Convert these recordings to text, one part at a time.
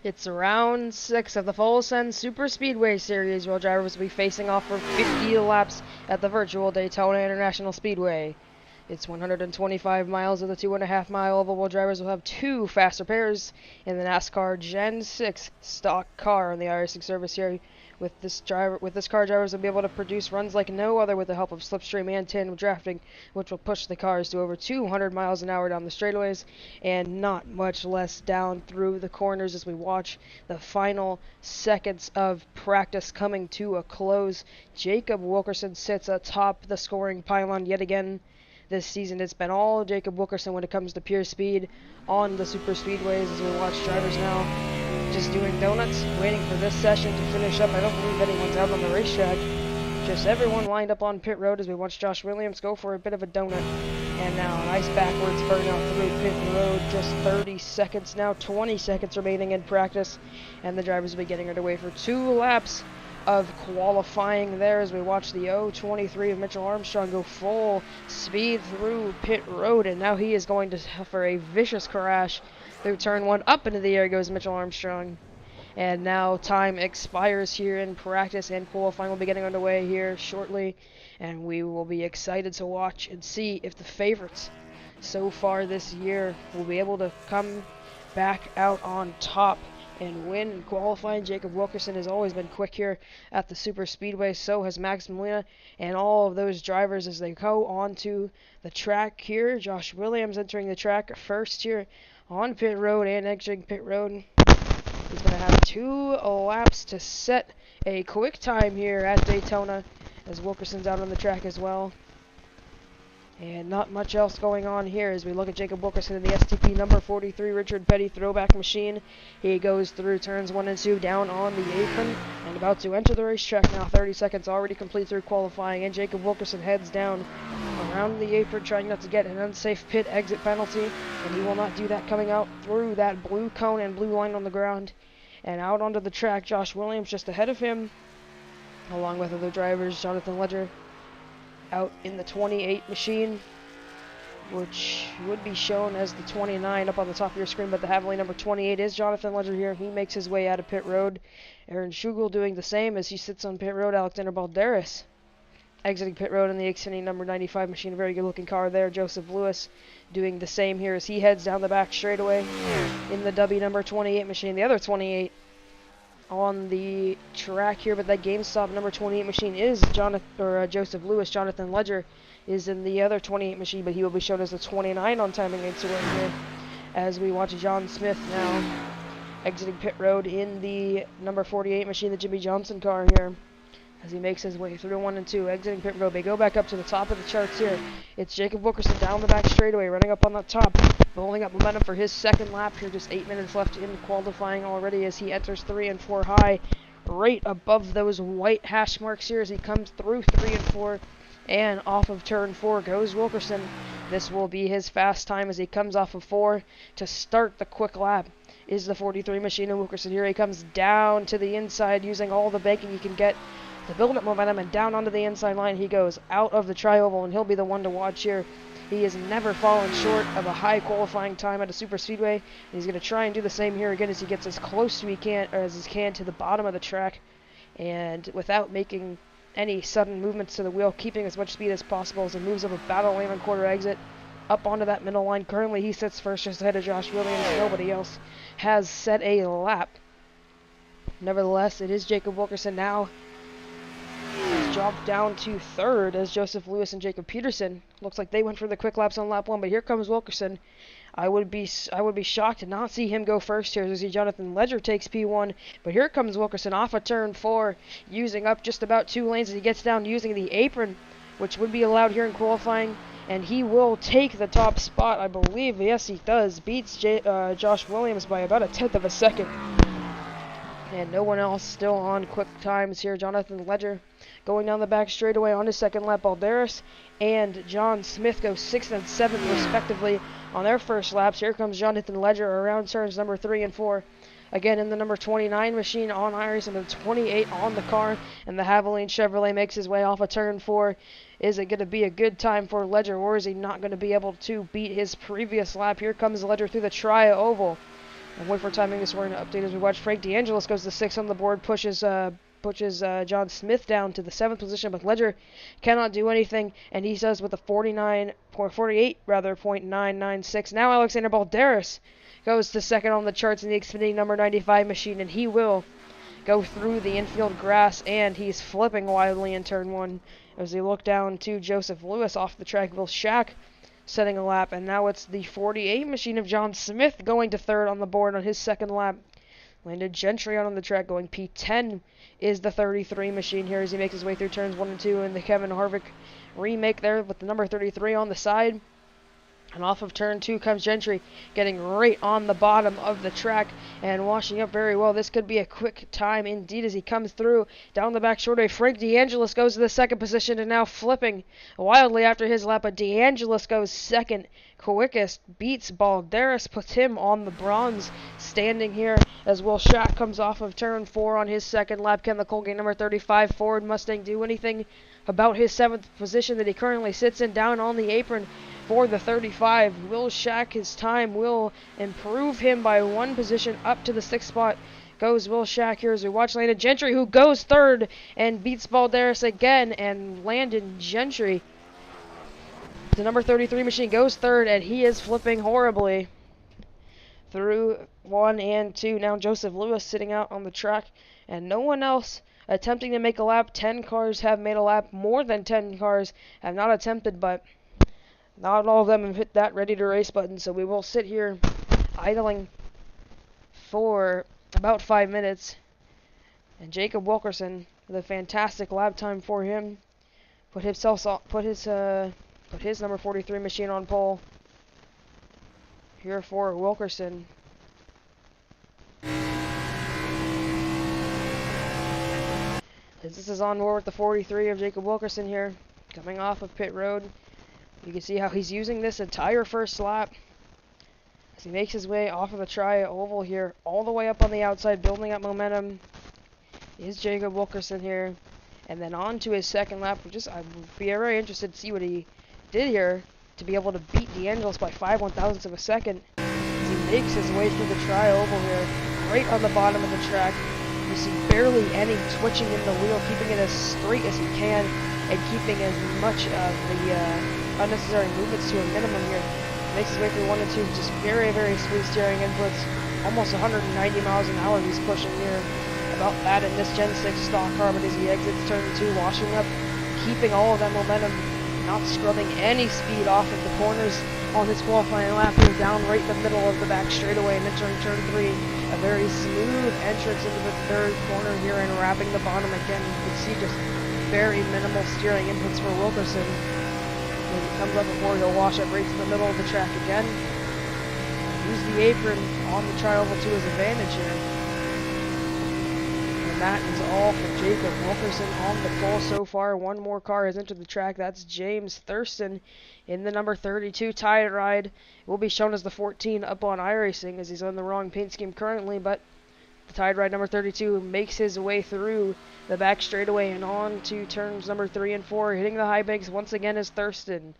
It's round 6 of the full Send SuperSpeedway Series, where drivers will be facing off for 50 laps at the virtual Daytona International Speedway. It's 125 miles of the 2.5-mile oval, while drivers will have two faster pairs in the NASCAR Gen 6 stock car on the iRacing service here. With this car, drivers will be able to produce runs like no other with the help of slipstream and tandem drafting, which will push the cars to over 200 miles an hour down the straightaways and not much less down through the corners as we watch the final seconds of practice coming to a close. Jacob Wilkerson sits atop the scoring pylon yet again. This season, it's been all Jacob Wilkerson when it comes to pure speed on the super speedways as we watch drivers now just doing donuts, waiting for this session to finish up. I don't believe anyone's out on the racetrack. Just everyone lined up on pit road as we watch Josh Williams go for a bit of a donut. And now a nice backwards burnout through pit road. Just 30 seconds now, 20 seconds remaining in practice. And the drivers will be getting underway for 2 laps of qualifying there as we watch the 023 of Mitchell Armstrong go full speed through pit road, and now he is going to suffer a vicious crash through turn 1. Up into the air goes Mitchell Armstrong, and now time expires here in practice, and qualifying will be getting underway here shortly, and we will be excited to watch and see if the favorites so far this year will be able to come back out on top and win in qualifying. Jacob Wilkerson has always been quick here at the Super Speedway. So has Max Molina and all of those drivers as they go onto the track here. Josh Williams entering the track first here on pit road and exiting pit road. He's going to have 2 laps to set a quick time here at Daytona as Wilkerson's out on the track as well. And not much else going on here as we look at Jacob Wilkerson in the STP number 43 Richard Petty throwback machine. He goes through turns 1 and 2 down on the apron and about to enter the racetrack now. 30 seconds already complete through qualifying, and Jacob Wilkerson heads down around the apron trying not to get an unsafe pit exit penalty, and he will not do that coming out through that blue cone and blue line on the ground. And out onto the track, Josh Williams just ahead of him along with other drivers. Jonathan Ledger out in the 28 machine, which would be shown as the 29 up on the top of your screen, but the Havilland number 28 is Jonathan Ledger here. He makes his way out of pit road. Aaron Schugel doing the same as he sits on pit road. Alexander Balderas exiting pit road in the Xfinity number 95 machine. A very good looking car there. Joseph Lewis doing the same here as he heads down the back straightaway in the W number 28 machine. The other 28 on the track here, but that GameStop number 28 machine is Joseph Lewis. Jonathan Ledger is in the other 28 machine, but he will be shown as the 29 on timing Instagram here as we watch John Smith now exiting pit road in the number 48 machine, the Jimmy Johnson car here, as he makes his way through 1 and 2, exiting pit road. They go back up to the top of the charts here. It's Jacob Wilkerson down the back straightaway, running up on the top, building up momentum for his second lap here. Just 8 minutes left in qualifying already as he enters 3 and 4 high, right above those white hash marks here as he comes through 3 and 4. And off of turn 4 goes Wilkerson. This will be his fast time as he comes off of 4 to start the quick lap. Is the 43 machine of Wilkerson. Here he comes down to the inside using all the banking he can get to build up momentum, and down onto the inside line he goes out of the tri-oval, and he'll be the one to watch here. He has never fallen short of a high qualifying time at a super speedway, and he's going to try and do the same here again as he gets as close to he can to the bottom of the track, and without making any sudden movements to the wheel, keeping as much speed as possible as he moves up a battle lane on quarter exit up onto that middle line. Currently he sits first just ahead of Josh Williams. Nobody else has set a lap. Nevertheless, it is Jacob Wilkerson now. He's dropped down to third as Joseph Lewis and Jacob Peterson. Looks like they went for the quick laps on lap 1, but here comes Wilkerson. I would be shocked to not see him go first here. As we see Jonathan Ledger takes P1, but here comes Wilkerson off of turn 4, using up just about 2 lanes as he gets down using the apron, which would be allowed here in qualifying, and he will take the top spot, I believe. Yes, he does. Beats Josh Williams by about 1/10 of a second. And no one else still on quick times here. Jonathan Ledger going down the back straightaway on his second lap. Balderas and John Smith go 6th and 7th respectively on their first laps. Here comes Jonathan Ledger around turns number 3 and 4. Again in the number 29 machine on iRacing, and the 28 on the car, and the Havilland Chevrolet makes his way off of turn 4. Is it going to be a good time for Ledger, or is he not going to be able to beat his previous lap? Here comes Ledger through the tri-oval. And wait for timing this morning to update as we watch. Frank DeAngelis goes to 6th on the board, pushes John Smith down to the 7th position, but Ledger cannot do anything, and he says with a 48.996. Now Alexander Balderas goes to 2nd on the charts in the Xfinity number 95 machine, and he will go through the infield grass, and he's flipping wildly in turn 1 as we look down to Joseph Lewis off the track. Will Shack setting a lap, and now it's the 48 machine of John Smith going to 3rd on the board on his 2nd lap. Landon Gentry out on the track going P10 is the 33 machine here as he makes his way through turns 1 and 2 in the Kevin Harvick remake there with the number 33 on the side. And off of turn 2 comes Gentry, getting right on the bottom of the track and washing up very well. This could be a quick time indeed as he comes through down the back straightaway. Frank DeAngelis goes to the 2nd position and now flipping wildly after his lap, but DeAngelis goes 2nd. Quickest beats Balderas, puts him on the bronze standing here as Will Shack comes off of turn 4 on his 2nd lap. Can the Colgate number 35 Ford Mustang do anything about his 7th position that he currently sits in down on the apron for the 35? Will Shack, his time will improve him by 1 position up to the 6th spot. Goes Will Shack here as we watch Landon Gentry, who goes 3rd and beats Balderas again, and Landon Gentry, the number 33 machine, goes 3rd, and he is flipping horribly through 1 and 2. Now Joseph Lewis sitting out on the track, and no one else attempting to make a lap. 10 cars have made a lap. More than 10 cars have not attempted, but not all of them have hit that ready to race button, so we will sit here idling for about 5 minutes. And Jacob Wilkerson, with a fantastic lap time for him, put his number 43 machine on pole here for Wilkerson. As this is on board with the 43 of Jacob Wilkerson here, coming off of pit road. You can see how he's using this entire first lap as he makes his way off of the tri-oval here, all the way up on the outside, building up momentum, is Jacob Wilkerson here. And then on to his 2nd lap, I would be very interested to see what he did here to be able to beat DeAngelis by 5/1000ths of a second as he makes his way through the tri-oval here, right on the bottom of the track. You see barely any twitching in the wheel, keeping it as straight as he can and keeping as much of the unnecessary movements to a minimum here. Makes his way through 1 and 2, just very, very smooth steering inputs, almost 190 miles an hour he's pushing here. About that in this Gen 6 stock car, but as he exits turn 2, washing up, keeping all of that momentum, not scrubbing any speed off of the corners on his qualifying lap here, down right in the middle of the back straightaway and entering turn 3. A very smooth entrance into the 3rd corner here and wrapping the bottom again. You can see just very minimal steering inputs for Wilkerson. When he comes up before, he'll wash up right to the middle of the track again. Use the apron on the tri-oval to his advantage here. And that is all for Jacob Wilkerson on the pole so far. One more car has entered the track. That's James Thurston in the number 32 Tide Ride. It will be shown as the 14 up on iRacing as he's on the wrong paint scheme currently, but the Tide Ride number 32 makes his way through the back straightaway and on to turns number 3 and 4. Hitting the high banks once again is Thurston.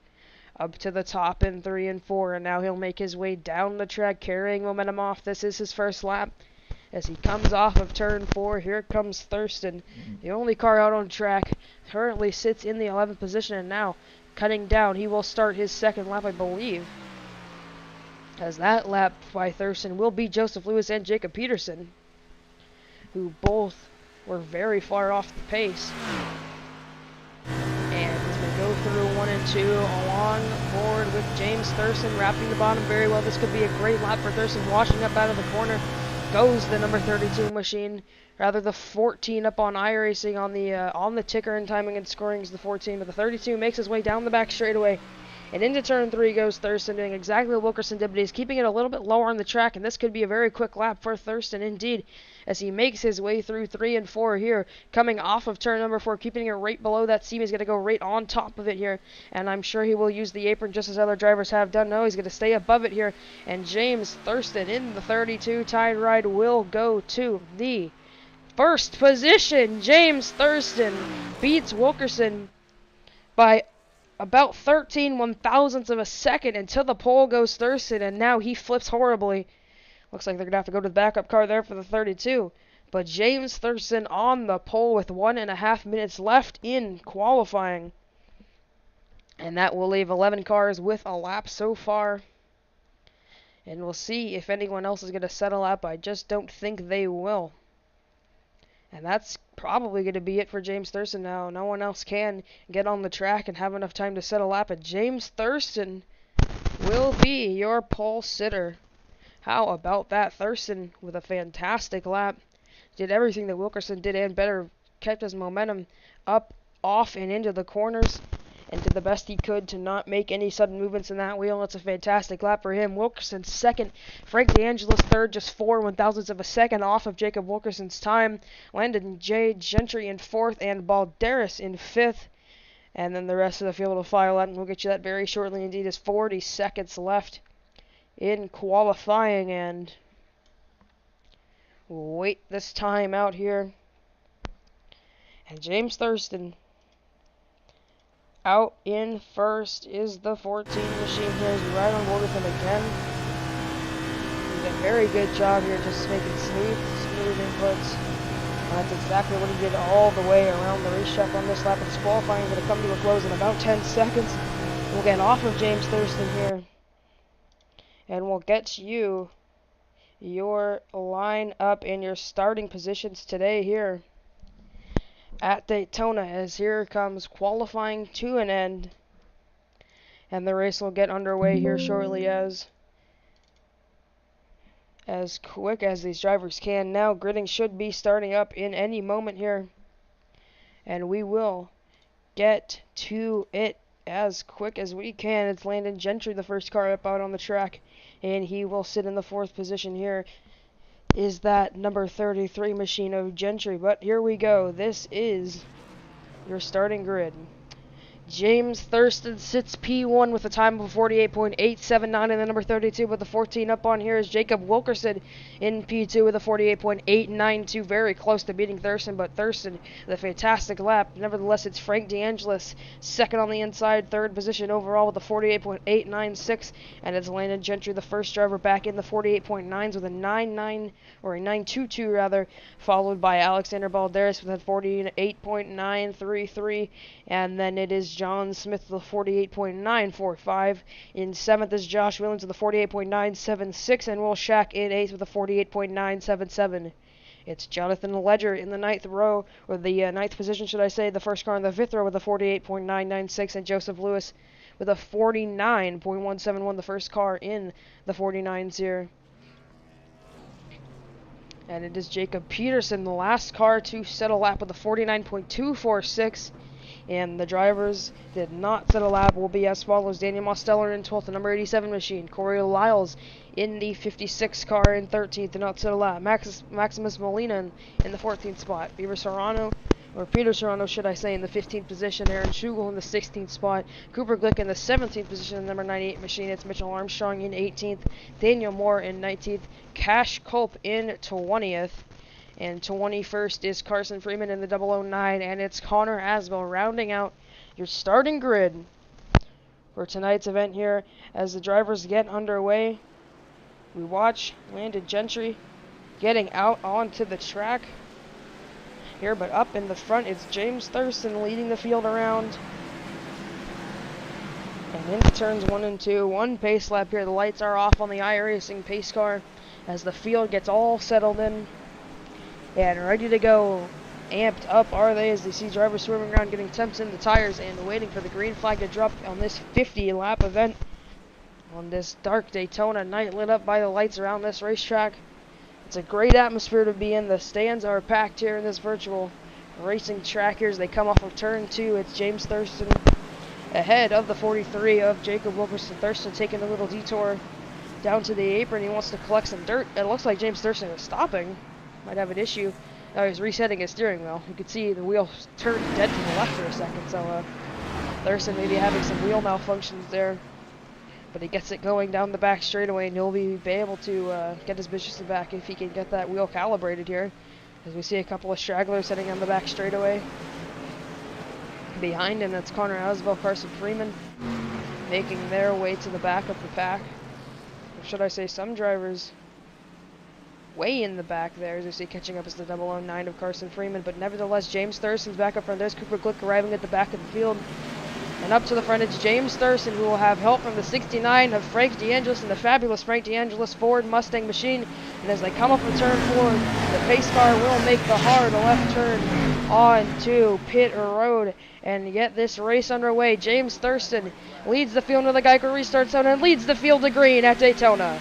Up to the top in 3 and 4, and now he'll make his way down the track, carrying momentum off. This is his first lap. As he comes off of turn 4, here comes Thurston. The only car out on track currently sits in the 11th position, and now cutting down, he will start his 2nd lap, I believe. As that lap by Thurston will be Joseph Lewis and Jacob Peterson, who both were very far off the pace. And as we go through 1 and 2 along board with James Thurston, wrapping the bottom very well. This could be a great lap for Thurston, washing up out of the corner. Goes the number 32 machine, rather the 14 up on iRacing on the ticker, and timing and scoring is the 14, but the 32 makes his way down the back straightaway. And into turn 3 goes Thurston, doing exactly what Wilkerson did, but he's keeping it a little bit lower on the track, and this could be a very quick lap for Thurston indeed, as he makes his way through 3 and 4 here, coming off of turn number 4, keeping it right below that seam. He's going to go right on top of it here, and I'm sure he will use the apron just as other drivers have done. No, he's going to stay above it here, and James Thurston in the 32 Tide Ride will go to the first position. James Thurston beats Wilkerson by about 13/1000ths of a second until the pole goes Thurston, and now he flips horribly. Looks like they're going to have to go to the backup car there for the 32. But James Thurston on the pole with 1.5 minutes left in qualifying. And that will leave 11 cars with a lap so far. And we'll see if anyone else is going to set a lap. I just don't think they will. And that's probably going to be it for James Thurston now. No one else can get on the track and have enough time to set a lap. But James Thurston will be your pole sitter. How about that? Thurston with a fantastic lap. Did everything that Wilkerson did and better. Kept his momentum up, off, and into the corners. And did the best he could to not make any sudden movements in that wheel. It's a fantastic lap for him. Wilkerson second. Frank DeAngelis third, just 4/1000ths of a second off of Jacob Wilkerson's time. Landon J. Gentry in fourth, and Balderas in fifth. And then the rest of the field will file out, and we'll get you that very shortly indeed. Is 40 seconds left in qualifying, and we'll wait this time out here. And James Thurston out in first is the 14 machine here. He's right on board with him again. He did a very good job here, just making smooth inputs. And that's exactly what he did all the way around the racetrack on this lap. It's qualifying going to come to a close in about 10 seconds. We'll get off of James Thurston here. And we'll get you your line up in your starting positions today here at Daytona, as here comes qualifying to an end, and the race will get underway here shortly as quick as these drivers can. Now gridding should be starting up in any moment here, and we will get to it as quick as we can. It's Landon Gentry, the first car up out on the track, and he will sit in the fourth position here. Is that number 33 machine of Gentry. But here we go. This is your starting grid. James Thurston sits P1 with a time of 48.879 in the number 32, with the 14 up on here is Jacob Wilkerson in P2 with a 48.892, very close to beating Thurston, but Thurston with a fantastic lap. Nevertheless, it's Frank DeAngelis second on the inside, third position overall with a 48.896, and it's Landon Gentry, the first driver, back in the 48.9s with a 922 rather, followed by Alexander Balderas with a 48.933, and then it is John Smith with a 48.945. In seventh is Josh Williams with a 48.976, and Will Shack in eighth with a 48.977. It's Jonathan Ledger in the ninth row, or the ninth position, should I say, the first car in the fifth row with a 48.996, and Joseph Lewis with a 49.171, the first car in the 49s here. And it is Jacob Peterson, the last car to set a lap with a 49.246. And the drivers did not set a lap. Will be as follows: Daniel Mosteller in 12th, the number 87 machine. Corey Lyles in the 56 car in 13th, did not set a lap. Maximus Molina in the 14th spot. Peter Serrano, should I say, in the 15th position. Aaron Schugel in the 16th spot. Cooper Glick in the 17th position, the number 98 machine. It's Mitchell Armstrong in 18th. Daniel Moore in 19th. Cash Culp in 20th. And 21st is Carson Freeman in the 009, and it's Connor Asbell rounding out your starting grid for tonight's event here. As the drivers get underway, we watch Landon Gentry getting out onto the track here, but up in the front it's James Thurston leading the field around. And into turns 1 and 2, one pace lap here. The lights are off on the iRacing pace car as the field gets all settled in and ready to go. Amped up are they as they see drivers swimming around, getting temps in the tires and waiting for the green flag to drop on this 50-lap event on this dark Daytona night, lit up by the lights around this racetrack. It's a great atmosphere to be in. The stands are packed here in this virtual racing track here as they come off of turn 2. It's James Thurston ahead of the 43 of Jacob Wilkerson. Thurston taking a little detour down to the apron. He wants to collect some dirt. It looks like James Thurston is stopping. Might have an issue. Oh, he's resetting his steering wheel. You can see the wheel turned dead to the left for a second, so Thurston may be having some wheel malfunctions there. But he gets it going down the back straightaway, and he'll be able to get his business back if he can get that wheel calibrated here. As we see a couple of stragglers heading on the back straightaway. Behind him, that's Connor Asbell, Carson Freeman, making their way to the back of the pack. Or should I say some drivers way in the back there. As you see, catching up is the 009 of Carson Freeman, but nevertheless, James Thurston's back up front. There's Cooper Glick arriving at the back of the field. And up to the front, it's James Thurston, who will have help from the 69 of Frank DeAngelis and the fabulous Frank DeAngelis Ford Mustang machine. And as they come up from turn 4, the pace car will make the hard left turn onto pit road. And get this race underway. James Thurston leads the field with a Geico restart zone and leads the field to green at Daytona.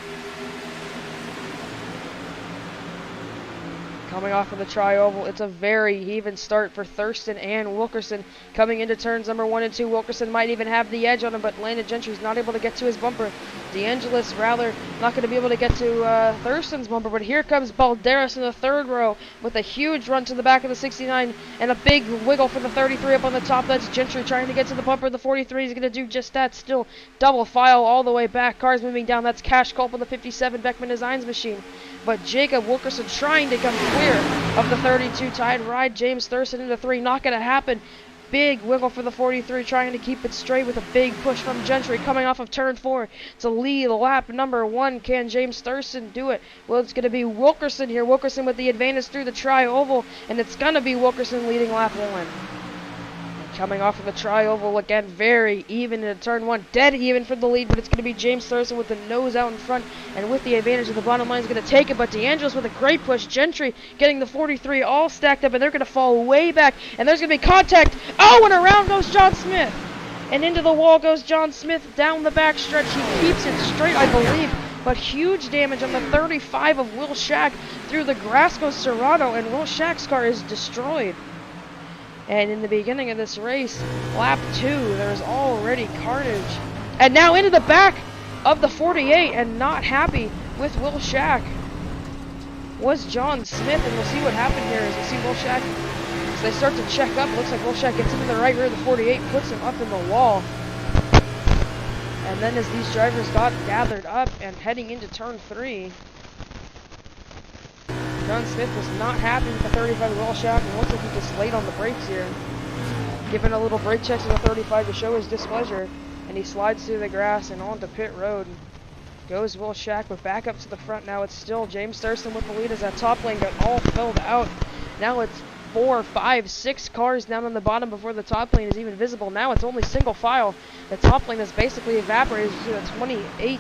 Coming off of the tri-oval, it's a very even start for Thurston and Wilkerson. Coming into turns number 1 and 2, Wilkerson might even have the edge on him, but Landon Gentry's not able to get to his bumper. DeAngelis, rather, not going to be able to get to Thurston's bumper, but here comes Balderas in the third row with a huge run to the back of the 69 and a big wiggle for the 33 up on the top. That's Gentry trying to get to the bumper. The 43 is going to do just that. Still double file all the way back. Cars moving down. That's Cash Culp on the 57 Beckman Designs machine. But Jacob Wilkerson trying to come clear of the 32 tide ride. James Thurston into 3, not going to happen. Big wiggle for the 43, trying to keep it straight with a big push from Gentry coming off of turn 4 to lead lap number 1. Can James Thurston do it? Well, it's going to be Wilkerson here. Wilkerson with the advantage through the tri-oval, and it's going to be Wilkerson leading lap 1. Coming off of the tri-oval again, very even in turn 1, dead even for the lead, but it's going to be James Thurston with the nose out in front, and with the advantage of the bottom line is going to take it, but DeAngelis with a great push, Gentry getting the 43 all stacked up, and they're going to fall way back, and there's going to be contact. Oh, and around goes John Smith, and into the wall goes John Smith down the back stretch. He keeps it straight, I believe, but huge damage on the 35 of Will Shack through the grass goes Serrano, and Will Shack's car is destroyed. And in the beginning of this race, lap 2, there's already carnage. And now into the back of the 48, and not happy with Will Shack was John Smith. And we'll see what happened here as we see Will Shack, as they start to check up. Looks like Will Shack gets into the right rear of the 48, puts him up in the wall. And then as these drivers got gathered up and heading into turn 3, John Smith was not happy with the 35 Will Shack, and looks like he just laid on the brakes here. Giving a little brake check to the 35 to show his displeasure, and he slides through the grass and onto pit road. Goes Will Shack, but back up to the front now. It's still James Thurston with the lead as that top lane got all filled out. Now it's 4, 5, 6 cars down on the bottom before the top lane is even visible. Now it's only single file. The top lane has basically evaporated to the 28.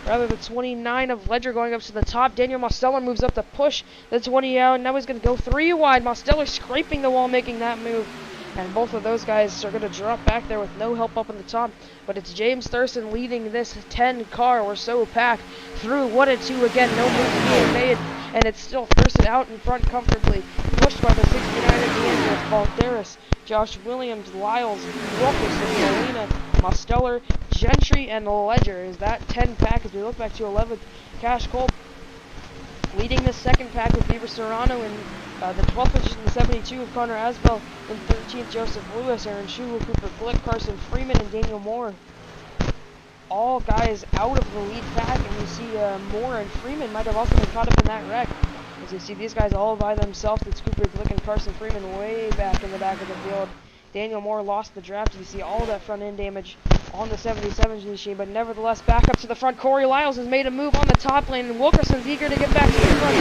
Rather, the 29 of Ledger going up to the top. Daniel Mosteller moves up to push the 20 out. Now he's going to go 3 wide. Mosteller scraping the wall, making that move. And both of those guys are going to drop back there with no help up on the top. But it's James Thurston leading this 10 car or so pack through 1 and 2 again. No moves being made. And it's still Thurston out in front comfortably. Pushed by the 69 at the end with Balderas, Josh Williams, Lyles, Wilkerson, Molina, Mosteller, Gentry, and Ledger. Is that 10 pack as we look back to 11th? Cash Culp leading the second pack with Beaver Serrano in the 12th position, the 72 of Connor Asbell. In 13th, Joseph Lewis, Aaron Schuler, Cooper Glick, Carson Freeman, and Daniel Moore. All guys out of the lead pack, and we see Moore and Freeman might have also been caught up in that wreck. As you see these guys all by themselves, it's Cooper Glick and Carson Freeman way back in the back of the field. Daniel Moore lost the draft. You see all that front end damage on the 77 machine, but nevertheless back up to the front. Corey Lyles has made a move on the top lane, and Wilkerson's eager to get back to the front.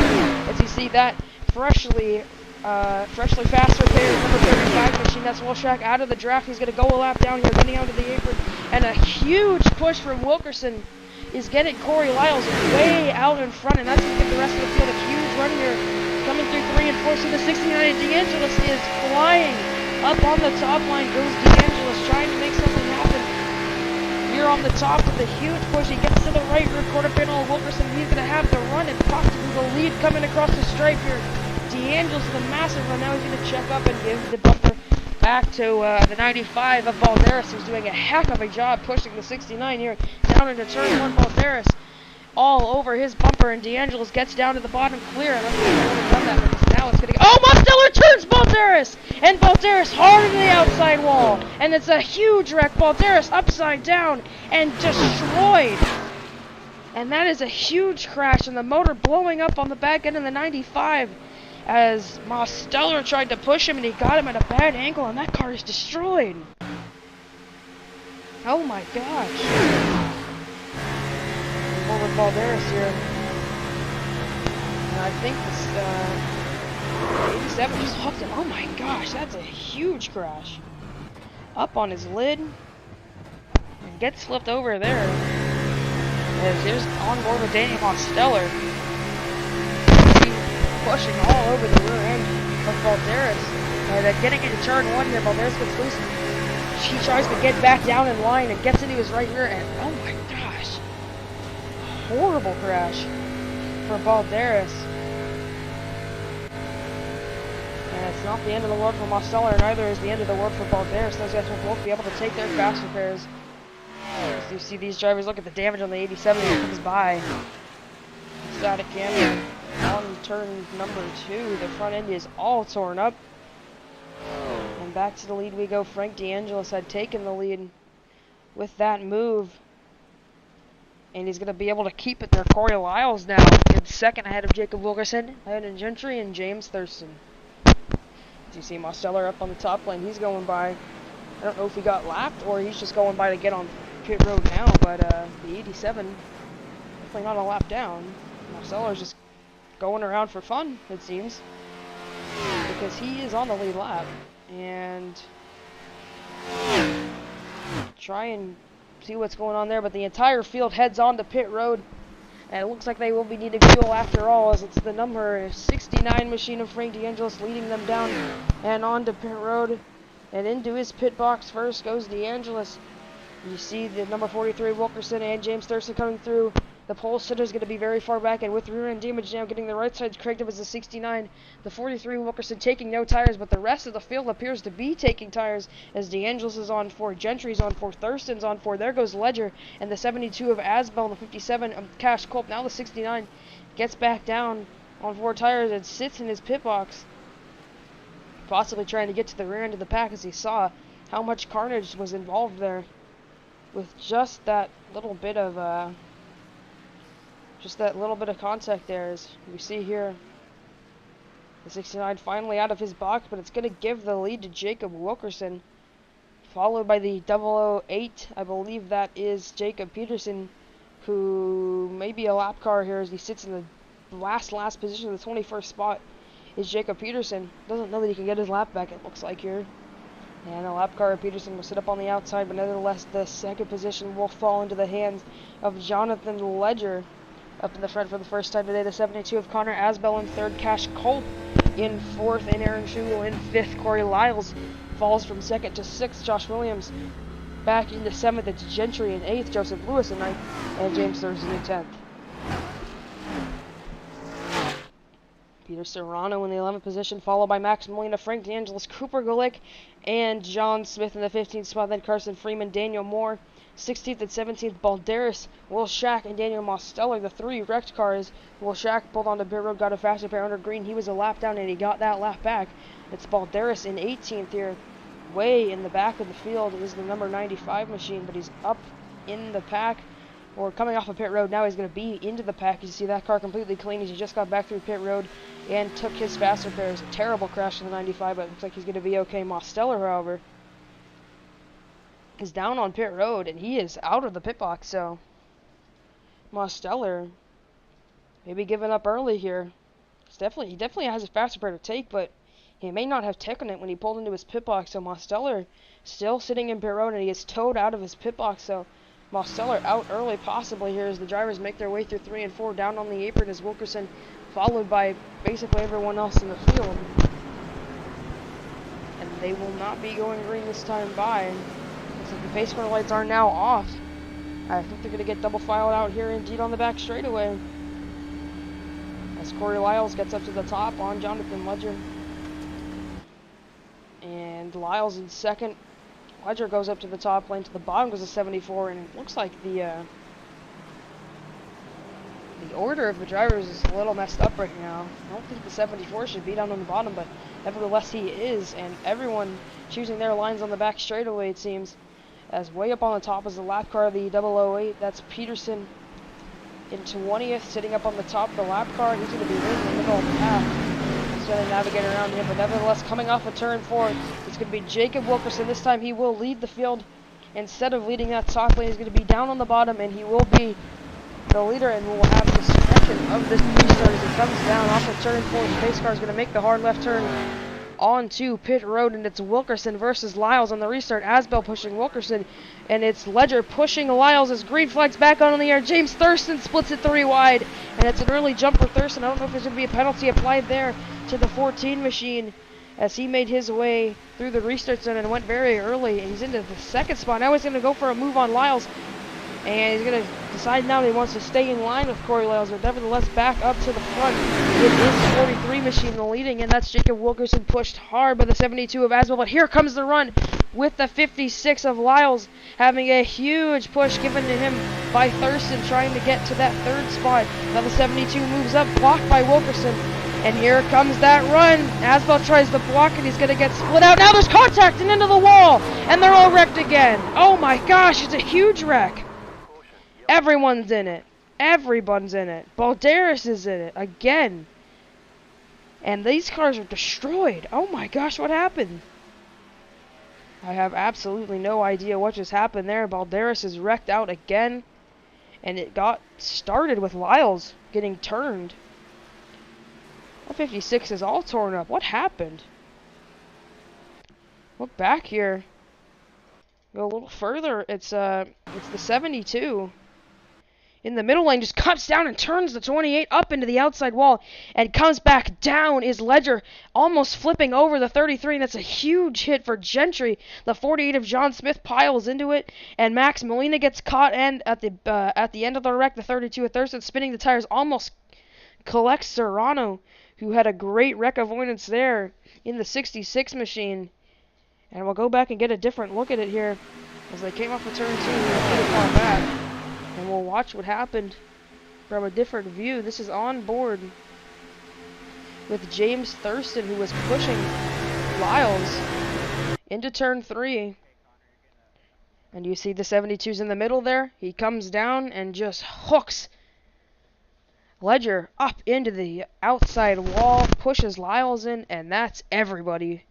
As you see that freshly faster player, number 35 machine, that's Will Shack out of the draft. He's going to go a lap down here, running out to the apron, and a huge push from Wilkerson is getting Corey Lyles way out in front, and that's going to give the rest of the field a huge run here. Coming through 3 and 4, so the 69 DeAngelis is flying. Up on the top line goes DeAngelis, trying to make something happen. Here on the top with a huge push, he gets to the right rear quarter panel of Wilkerson. He's going to have the run and possibly the lead coming across the stripe here. DeAngelis with a massive run. Now he's going to check up and give the bumper back to the 95 of Balderas, who's doing a heck of a job pushing the 69 here down into turn 1. Balderas all over his bumper, and DeAngelis gets down to the bottom clear. And let's see if he would have done that, because now it's going to go. Oh, Mosteller turns Balderas! And Balderas hard into the outside wall. And it's a huge wreck. Balderas upside down and destroyed. And that is a huge crash, and the motor blowing up on the back end of the 95 as Mosteller tried to push him, and he got him at a bad angle, and that car is destroyed. Oh my gosh. Over Balderas here. And I think this 87 just hooked him. Oh my gosh, that's a huge crash. Up on his lid. And gets flipped over there. As there's on board with Daniel Mosteller. Pushing all over the rear end of Balderas. Getting into turn 1 here, Balderas gets loose. He tries to get back down in line and gets into his right rear end. Oh my gosh. Horrible crash for Balderas. And it's not the end of the world for Mosteller, neither is the end of the world for Balderas. Those guys will both be able to take their fast repairs. As you see these drivers look at the damage on the 87 as it comes by. Static camera on turn number 2. The front end is all torn up. And back to the lead we go. Frank DeAngelis had taken the lead with that move. And he's going to be able to keep it there. Corey Lyles now in second ahead of Jacob Wilkerson, Landon Gentry, and James Thurston. As you see Mosteller up on the top lane, he's going by. I don't know if he got lapped or he's just going by to get on pit road now, but the 87, definitely not a lap down. Mosteller's just going around for fun, it seems, because he is on the lead lap. And try and see what's going on there, but the entire field heads on to pit road, and it looks like they will be needing fuel after all, as it's the number 69 machine of Frank DeAngelis leading them down and on to pit road. And into his pit box first goes DeAngelis. You see the number 43 Wilkerson and James Thurston coming through. The pole sitter is going to be very far back, and with rear end damage now getting the right side cranked up as the 69. The 43 Wilkerson taking no tires, but the rest of the field appears to be taking tires, as DeAngelis is on 4, Gentry's on 4, Thurston's on 4. There goes Ledger, and the 72 of Asbell, and the 57 of Cash Culp. Now the 69 gets back down on 4 tires and sits in his pit box, possibly trying to get to the rear end of the pack, as he saw how much carnage was involved there with just that little bit of contact there. As we see here, the 69 finally out of his box, but it's going to give the lead to Jacob Wilkerson, followed by the 008. I believe that is Jacob Peterson, who may be a lap car here, as he sits in the last position, the 21st spot is Jacob Peterson. Doesn't know that he can get his lap back, it looks like here. And a lap car of Peterson will sit up on the outside, but nevertheless the second position will fall into the hands of Jonathan Ledger. Up in the front for the first time today, the 72 of Connor Asbell in third, Cash Culp in fourth, and Aaron Schugel in fifth. Corey Lyles falls from second to sixth. Josh Williams back into seventh. It's Gentry in eighth, Joseph Lewis in ninth, and James Thurston in 10th. Peter Serrano in the 11th position, followed by Max Molina, Frank DeAngelis, Cooper Gulick, and John Smith in the 15th spot. Then Carson Freeman, Daniel Moore, 16th and 17th, Balderas, Will Shack, and Daniel Mosteller. The 3 wrecked cars. Will Shack pulled onto pit road, got a fast repair under green. He was a lap down, and he got that lap back. It's Balderas in 18th here. Way in the back of the field is the number 95 machine, but he's up in the pack, or coming off of pit road. Now he's going to be into the pack. You see that car completely clean as he just got back through pit road and took his fast repairs. Terrible crash to the 95, but it looks like he's going to be okay. Mosteller, however, is down on pit road, and he is out of the pit box, so Mosteller maybe giving up early here. He definitely has a fast repair to take, but he may not have taken it when he pulled into his pit box, so Mosteller still sitting in pit road, and he is towed out of his pit box, so Mosteller out early possibly here as the drivers make their way through 3 and 4. Down on the apron is Wilkerson, followed by basically everyone else in the field. And they will not be going green this time by. Looks like the pace car lights are now off. I think they're going to get double filed out here indeed on the back straightaway, as Corey Lyles gets up to the top on Jonathan Ledger. And Lyles in second. Ledger goes up to the top lane. To the bottom goes a 74, and it looks like the order of the drivers is a little messed up right now. I don't think the 74 should be down on the bottom, but nevertheless he is, and everyone choosing their lines on the back straightaway, it seems, as way up on the top is the lap car, the 008. That's Peterson in 20th, sitting up on the top of the lap car. He's going to be right in the middle of the path. He's going to navigate around him, but nevertheless, coming off of turn 4, it's going to be Jacob Wilkerson. This time he will lead the field. Instead of leading that top lane, he's going to be down on the bottom, and he will be the leader, and will have to stretch portion of this restart as it comes down off of turn 4. The pace car is going to make the hard left turn onto pit road, and it's Wilkerson versus Lyles on the restart. Asbell pushing Wilkerson, and it's Ledger pushing Lyles as green flag's back on the air. James Thurston splits it 3 wide, and it's an early jump for Thurston. I don't know if there's going to be a penalty applied there to the 14 machine as he made his way through the restart zone and went very early. He's into the second spot. Now he's going to go for a move on Lyles, and he's going to decide now that he wants to stay in line with Corey Lyles, but nevertheless back up to the front. It is 43 machine leading, and that's Jacob Wilkerson pushed hard by the 72 of Asbell. But here comes the run with the 56 of Lyles, having a huge push given to him by Thurston, trying to get to that third spot. Now the 72 moves up, blocked by Wilkerson, and here comes that run. Asbell tries to block, and he's going to get split out. Now there's contact and into the wall, and they're all wrecked again. Oh my gosh, it's a huge wreck. Everyone's in it. Everyone's in it. Balderas is in it again. And these cars are destroyed. Oh my gosh, what happened? I have absolutely no idea what just happened there. Balderas is wrecked out again. And it got started with Lyles getting turned. 156 is all torn up. What happened? Look back here. Go a little further. It's the 72. In the middle lane, just cuts down and turns the 28 up into the outside wall and comes back down is Ledger, almost flipping over the 33, and that's a huge hit for Gentry. The 48 of John Smith piles into it, and Max Molina gets caught, and at the end of the wreck, the 32 of Thurston spinning the tires almost collects Serrano, who had a great wreck avoidance there in the 66 machine. And we'll go back and get a different look at it here as they came off of turn 2 pretty far back. And we'll watch what happened from a different view. This is on board with James Thurston, who was pushing Lyles into turn 3. And you see the 72's in the middle there. He comes down and just hooks Ledger up into the outside wall, pushes Lyles in, and that's everybody.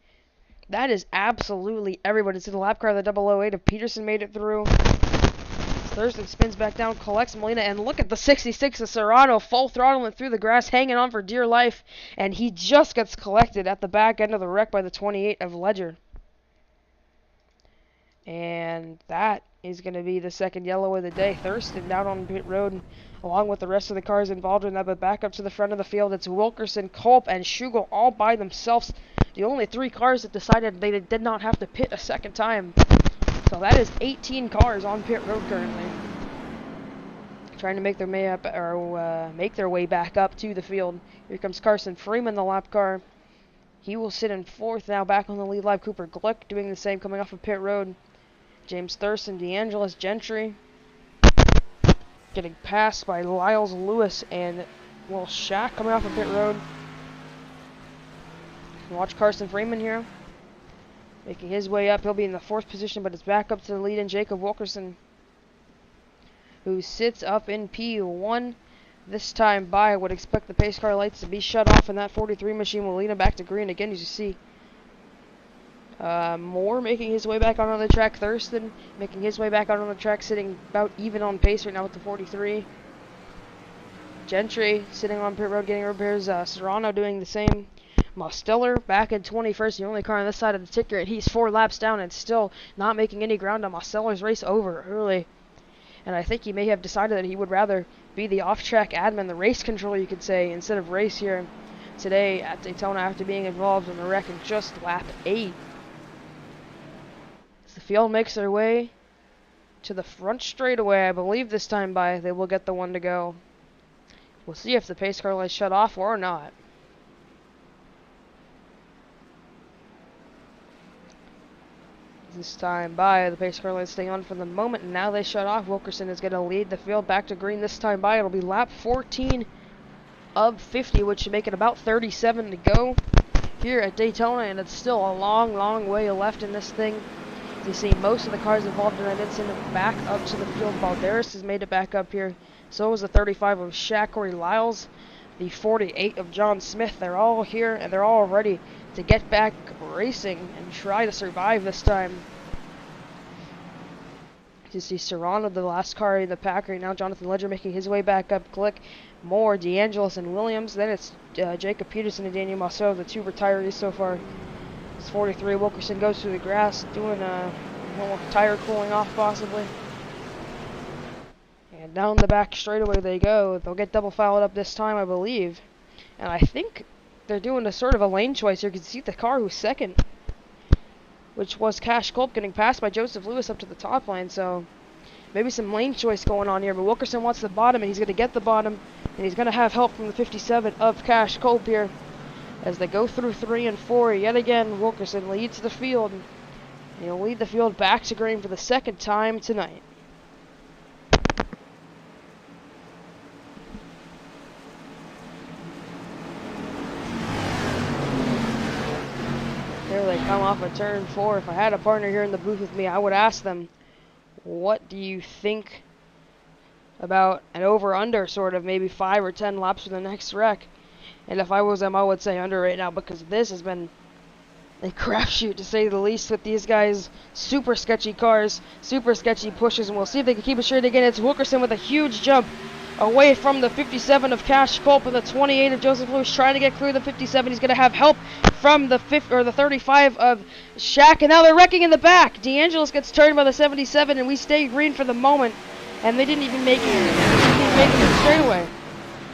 That is absolutely everybody. To the lap car, the 008 of Peterson made it through. Thurston spins back down, collects Molina, and look at the 66 of Serrano, full throttling through the grass, hanging on for dear life, and he just gets collected at the back end of the wreck by the 28 of Ledger. And that is going to be the second yellow of the day. Thurston down on pit road, along with the rest of the cars involved in that, but back up to the front of the field, it's Wilkerson, Culp, and Schugel all by themselves. The only 3 cars that decided they did not have to pit a second time. So that is 18 cars on pit road currently, trying to make their way back up to the field. Here comes Carson Freeman, the lap car. He will sit in 4th now, back on the lead lap. Cooper Glick doing the same, coming off of pit road. James Thurston, DeAngelis, Gentry getting passed by Lyles Lewis and Will Shack coming off of pit road. Watch Carson Freeman here, making his way up. He'll be in the 4th position, but it's back up to the lead in Jacob Wilkerson, who sits up in P1. This time by, I would expect the pace car lights to be shut off, and that 43 machine will lead him back to green again, as you see. Moore making his way back on the track. Thurston making his way back out on the track, sitting about even on pace right now with the 43. Gentry sitting on pit road getting repairs. Serrano doing the same. Mosteller back in 21st, the only car on this side of the ticker, and he's 4 laps down and still not making any ground on Mosteller's race over early. And I think he may have decided that he would rather be the off-track admin, the race controller, you could say, instead of race here today at Daytona after being involved in the wreck in just lap 8. As the field makes their way to the front straightaway, I believe this time by, they will get the one to go. We'll see if the pace car lights shut off or not. This time by, the pace car lights stay on for the moment, and now they shut off. Wilkerson is going to lead the field back to green this time by. It'll be lap 14 of 50, which should make it about 37 to go here at Daytona, and it's still a long way left in this thing. As you see, most of the cars involved in that incident back up to the field. Balderas has made it back up here. So is the 35 of Shaq Corey Lyles, the 48 of John Smith. They're all here, and they're all ready to get back racing and try to survive this time. to see Serrano, the last car in the pack right now. Jonathan Ledger making his way back up. Click. More DeAngelis and Williams. Then it's Jacob Peterson and Daniel Masso, the two retirees so far. It's 43. Wilkerson goes through the grass, doing a little tire cooling off possibly. And down the back straightaway they go. They'll get double fouled up this time, I believe. And I think they're doing a sort of a lane choice here. You can see the car who's second, which was Cash Culp, getting passed by Joseph Lewis up to the top line. So maybe some lane choice going on here. But Wilkerson wants the bottom, and he's going to get the bottom. And he's going to have help from the 57 of Cash Culp here. As they go through 3 and 4, yet again, Wilkerson leads the field. And he'll lead the field back to green for the second time tonight. There they come off of turn 4. If I had a partner here in the booth with me, I would ask them, what do you think about an over-under, sort of maybe 5 or 10 laps for the next wreck? And if I was them, I would say under right now, because this has been a crapshoot, to say the least, with these guys. Super sketchy cars, super sketchy pushes, and we'll see if they can keep it straight again. It's Wilkerson with a huge jump away from the 57 of Cash Culp and the 28 of Joseph Lewis, trying to get clear of the 57. He's going to have help from the 35 of Shaq, and now they're wrecking in the back. DeAngelis gets turned by the 77, and we stay green for the moment, and they didn't even make it straightaway.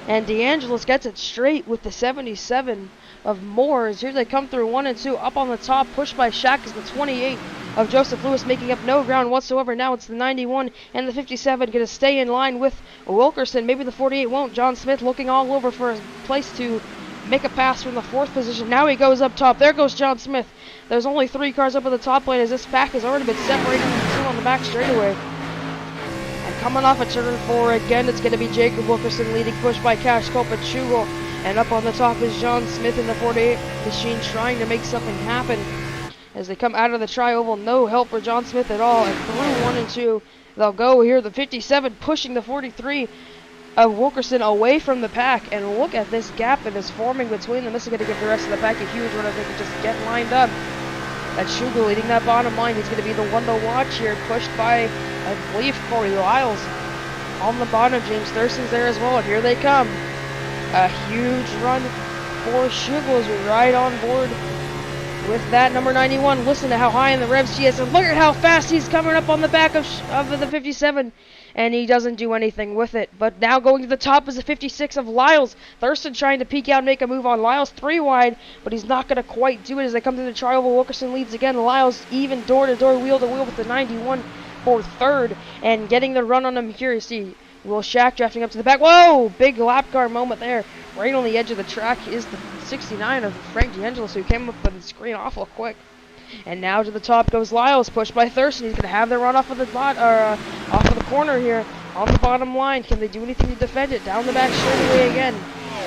And DeAngelis gets it straight with the 77 of Moores. Here they come through 1 and 2, up on the top, pushed by Shaq is the 28 of Joseph Lewis, making up no ground whatsoever. Now it's the 91 and the 57 going to stay in line with Wilkerson. Maybe the 48 won't. John Smith looking all over for a place to make a pass from the 4th position. Now he goes up top. There goes John Smith. There's only 3 cars up at the top lane, as this pack has already been separated from the 2 on the back straightaway. And coming off a turn 4 again, it's going to be Jacob Wilkerson leading, pushed by Cash Culp and Schugel. And up on the top is John Smith in the 48 machine, trying to make something happen. As they come out of the tri-oval, no help for John Smith at all. And through 1 and 2, they'll go here. The 57 pushing the 43 of Wilkerson away from the pack. And look at this gap that is forming between them. This is going to give the rest of the pack a huge run if they can just get lined up. That's Schugel leading that bottom line. He's going to be the one to watch here, pushed by, I believe, Corey Lyles. On the bottom, James Thurston's there as well. And here they come. A huge run for Schugel as we ride on board with that number 91. Listen to how high in the revs she is, and look at how fast he's coming up on the back of the 57, and he doesn't do anything with it. But now going to the top is the 56 of Lyles. Thurston trying to peek out and make a move on Lyles, 3 wide, but he's not going to quite do it as they come to the tri-oval. Wilkerson leads again. Lyles even door-to-door, wheel-to-wheel with the 91 for 3rd, and getting the run on him here. You see Will Shack drafting up to the back. Whoa! Big lap car moment there. Right on the edge of the track is the 69 of Frank DeAngelis, who came up with the screen awful quick. And now to the top goes Lyles, pushed by Thurston. He's going to have the run off of the off of the corner here on the bottom line. Can they do anything to defend it? Down the back straightaway again.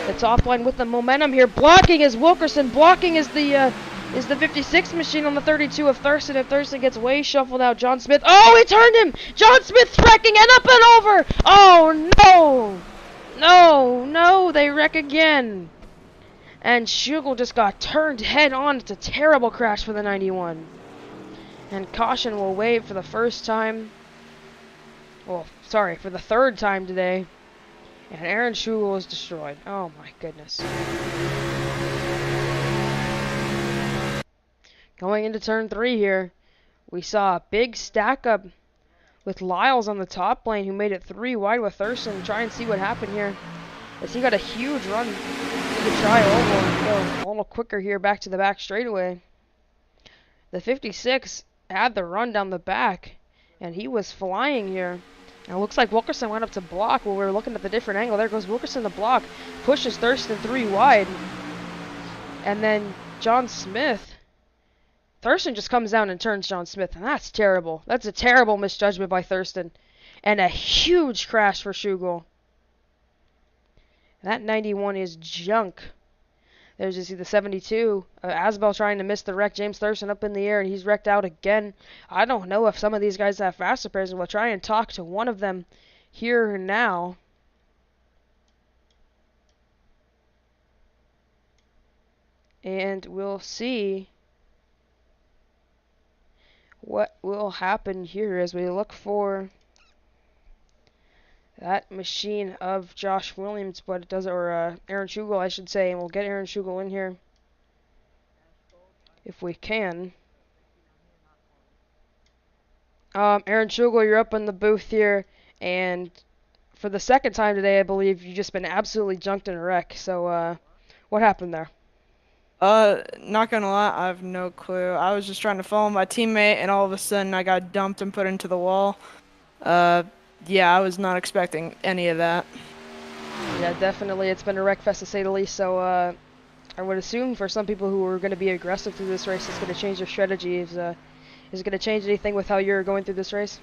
The top line with the momentum here. Blocking is Wilkerson. Blocking is the 56 machine on the 32 of Thurston. If Thurston gets way shuffled out, John Smith. Oh, he turned him! John Smith wrecking and up and over! Oh, no! No, they wreck again. And Schugel just got turned head on. It's a terrible crash for the 91. And caution will wave for the first time. Well, sorry, for the 3rd time today. And Aaron Schugel is destroyed. Oh my goodness. Going into turn 3 here, we saw a big stack up with Lyles on the top lane, who made it 3 wide with Thurston. Try and see what happened here, as he got a huge run to the tri-oval and go a little quicker here back to the back straightaway. The 56 had the run down the back, and he was flying here. And it looks like Wilkerson went up to block while we were looking at the different angle. There goes Wilkerson to block, pushes Thurston 3 wide. And then John Smith, Thurston just comes down and turns John Smith, and that's terrible. That's a terrible misjudgment by Thurston. And a huge crash for Schugel. That 91 is junk. There's you see the 72. Asbel trying to miss the wreck. James Thurston up in the air, and he's wrecked out again. I don't know if some of these guys have faster pairs, and we'll try and talk to one of them here now. And we'll see what will happen here as we look for that machine of Josh Williams, but it does, or Aaron Schugel, I should say, and we'll get Aaron Schugel in here if we can. Aaron Schugel, you're up in the booth here, and for the second time today, I believe you've just been absolutely junked in a wreck. So, what happened there? Not gonna lie, I have no clue. I was just trying to follow my teammate, and all of a sudden I got dumped and put into the wall. Uh, yeah, I was not expecting any of that. Yeah, definitely, it's been a wreck fest to say the least. So, I would assume for some people who are going to be aggressive through this race, it's going to change their strategy. Is it going to change anything with how you're going through this race?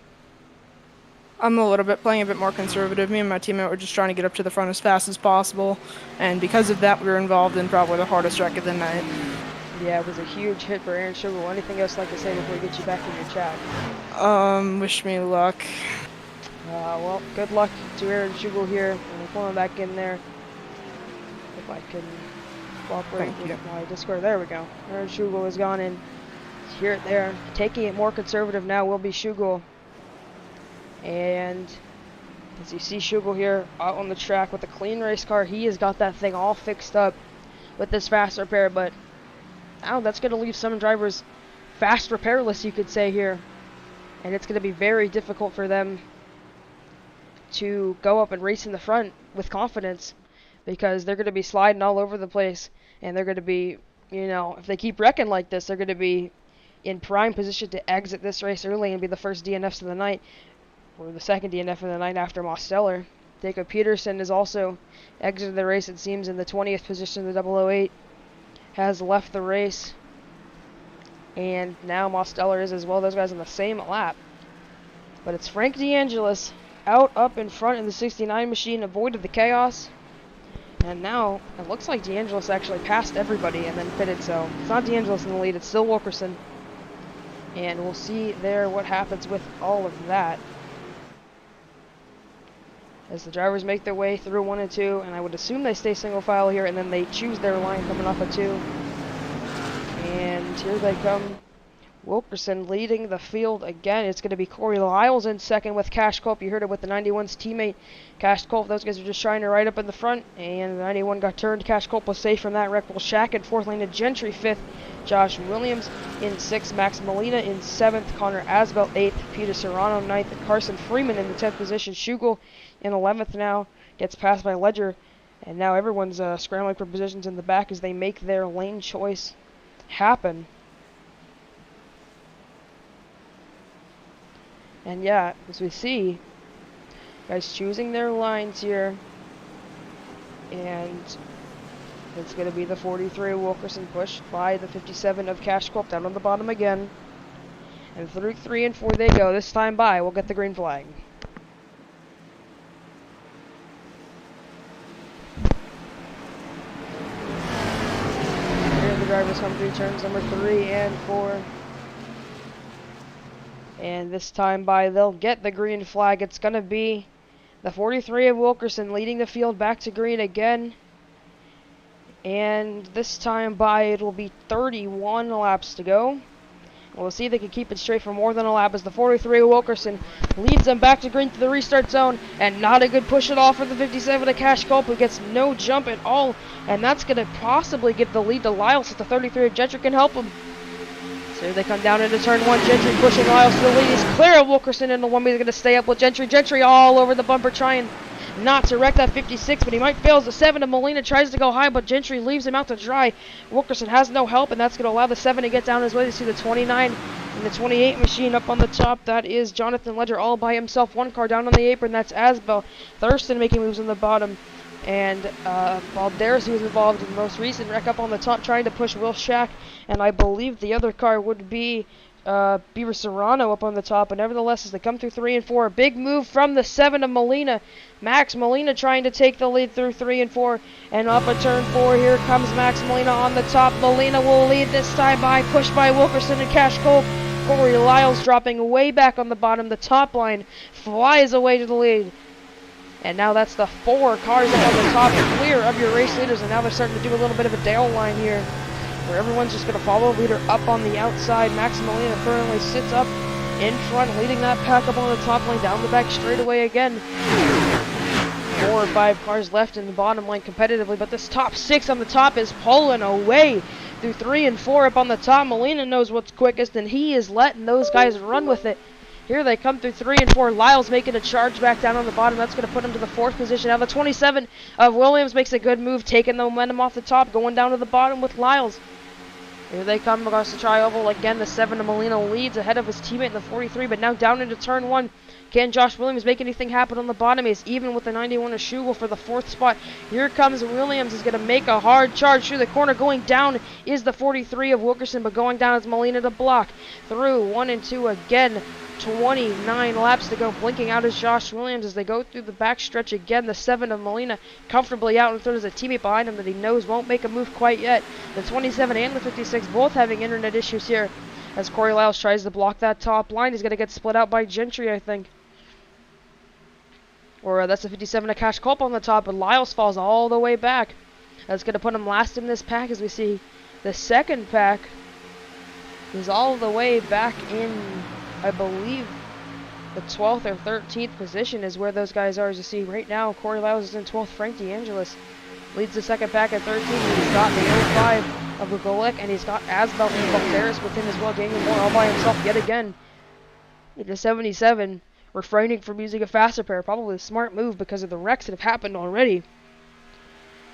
I'm playing a bit more conservative. Me and my teammate were just trying to get up to the front as fast as possible, and because of that, we were involved in probably the hardest wreck of the night. Yeah, it was a huge hit for Aaron Schugel. Anything else you'd like to say before we get you back in your chat? Wish me luck. Well, good luck to Aaron Schugel here. I'm pulling back in there. If I can cooperate with my Discord. There we go. Aaron Schugel has gone in. Here, there. Taking it more conservative now will be Schugel. And as you see Schugel here out on the track with a clean race car, he has got that thing all fixed up with this fast repair, but now that's going to leave some drivers fast repairless, you could say here. And it's going to be very difficult for them to go up and race in the front with confidence, because they're going to be sliding all over the place, and they're going to be, you know, if they keep wrecking like this, they're going to be in prime position to exit this race early and be the first DNFs of the night, or the second DNF of the night after Mosteller. Jacob Peterson has also exited the race, it seems, in the 20th position. The 008 has left the race, and now Mosteller is as well. Those guys on the same lap. But it's Frank DeAngelis out up in front in the 69 machine, avoided the chaos. And now it looks like DeAngelis actually passed everybody and then pitted, so it's not DeAngelis in the lead, it's still Wilkerson. And we'll see there what happens with all of that, as the drivers make their way through 1 and 2, and I would assume they stay single file here, and then they choose their line coming off of 2. And here they come. Wilkerson leading the field again. It's going to be Corey Lyles in second with Cash Culp. You heard it with the 91's teammate, Cash Culp. Those guys are just trying to ride up in the front, and the 91 got turned. Cash Culp was safe from that wreck. Will Shack in fourth, lane to Gentry fifth. Josh Williams in sixth. Max Molina in seventh. Connor Asbel eighth. Peter Serrano ninth. And Carson Freeman in the 10th position. Schugel in 11th now. Gets passed by Ledger. And now everyone's scrambling for positions in the back as they make their lane choice happen. And yeah, as we see, guys choosing their lines here, and it's going to be the 43 Wilkerson pushed by the 57 of Cash Corp down on the bottom again. And through 3 and 4 they go. This time by, we'll get the green flag. Here the drivers come through turns number 3 and 4. And this time by, they'll get the green flag. It's going to be the 43 of Wilkerson leading the field back to green again. And this time by, it'll be 31 laps to go. We'll see if they can keep it straight for more than a lap as the 43 of Wilkerson leads them back to green to the restart zone. And not a good push at all for the 57 of Cash Culp, who gets no jump at all. And that's going to possibly give the lead to Lyles if the 33 of Gentry can help him. So here they come down into turn 1. Gentry pushing Lyles to the lead. He's clear of Wilkerson in the 1. He's going to stay up with Gentry. Gentry all over the bumper trying not to wreck that 56, but he might fail as the 7 of Molina tries to go high, but Gentry leaves him out to dry. Wilkerson has no help, and that's going to allow the 7 to get down his way. To see the 29 and the 28 machine up on the top. That is Jonathan Ledger all by himself. One car down on the apron. That's Asbel. Thurston making moves on the bottom. And Balderas, who was involved in the most recent wreck, up on the top trying to push Will Shack. And I believe the other car would be Beaver Serrano up on the top. But nevertheless, as they come through 3 and 4, a big move from the 7 of Molina. Max Molina trying to take the lead through 3 and 4. And up at turn 4, here comes Max Molina on the top. Molina will lead this time by, pushed by Wilkerson and Cash Cole. Corey Lyles dropping way back on the bottom. The top line flies away to the lead. And now that's the 4 cars up on the top, clear of your race leaders, and now they're starting to do a little bit of a tail line here. where everyone's just going to follow the leader up on the outside. Max Molina currently sits up in front, leading that pack up on the top lane, down the back straightaway again. 4 or 5 cars left in the bottom lane competitively, but this top 6 on the top is pulling away through 3 and 4 up on the top. Molina knows what's quickest, and he is letting those guys run with it. Here they come through 3 and 4. Lyles making a charge back down on the bottom. That's going to put him to the 4th position. Now the 27 of Williams makes a good move, taking the momentum off the top, going down to the bottom with Lyles. Here they come across the tri-oval. Again, the 7 of Molina leads ahead of his teammate in the 43, but now down into turn 1. Can Josh Williams make anything happen on the bottom? He's even with the 91 of Schugel for the 4th spot. Here comes Williams. He's going to make a hard charge through the corner. Going down is the 43 of Wilkerson, but going down is Molina to block. Through 1 and 2 again. 29 laps to go. Blinking out is Josh Williams as they go through the backstretch again. The 7 of Molina comfortably out in third as a teammate behind him that he knows won't make a move quite yet. The 27 and the 56 both having internet issues here as Corey Lyles tries to block that top line. He's going to get split out by Gentry, I think. Or that's the 57 of Cash Culp on the top, but Lyles falls all the way back. That's going to put him last in this pack as we see the second pack is all the way back in, I believe, the 12th or 13th position is where those guys are. As you see right now, Corey Lyles is in 12th. Frank DeAngelis leads the second pack at 13. He's got the 05 of Bugolek, and he's got Asbelt and Balderas with him as well, gaining more all by himself yet again. The 77 refraining from using a faster pair, probably a smart move because of the wrecks that have happened already.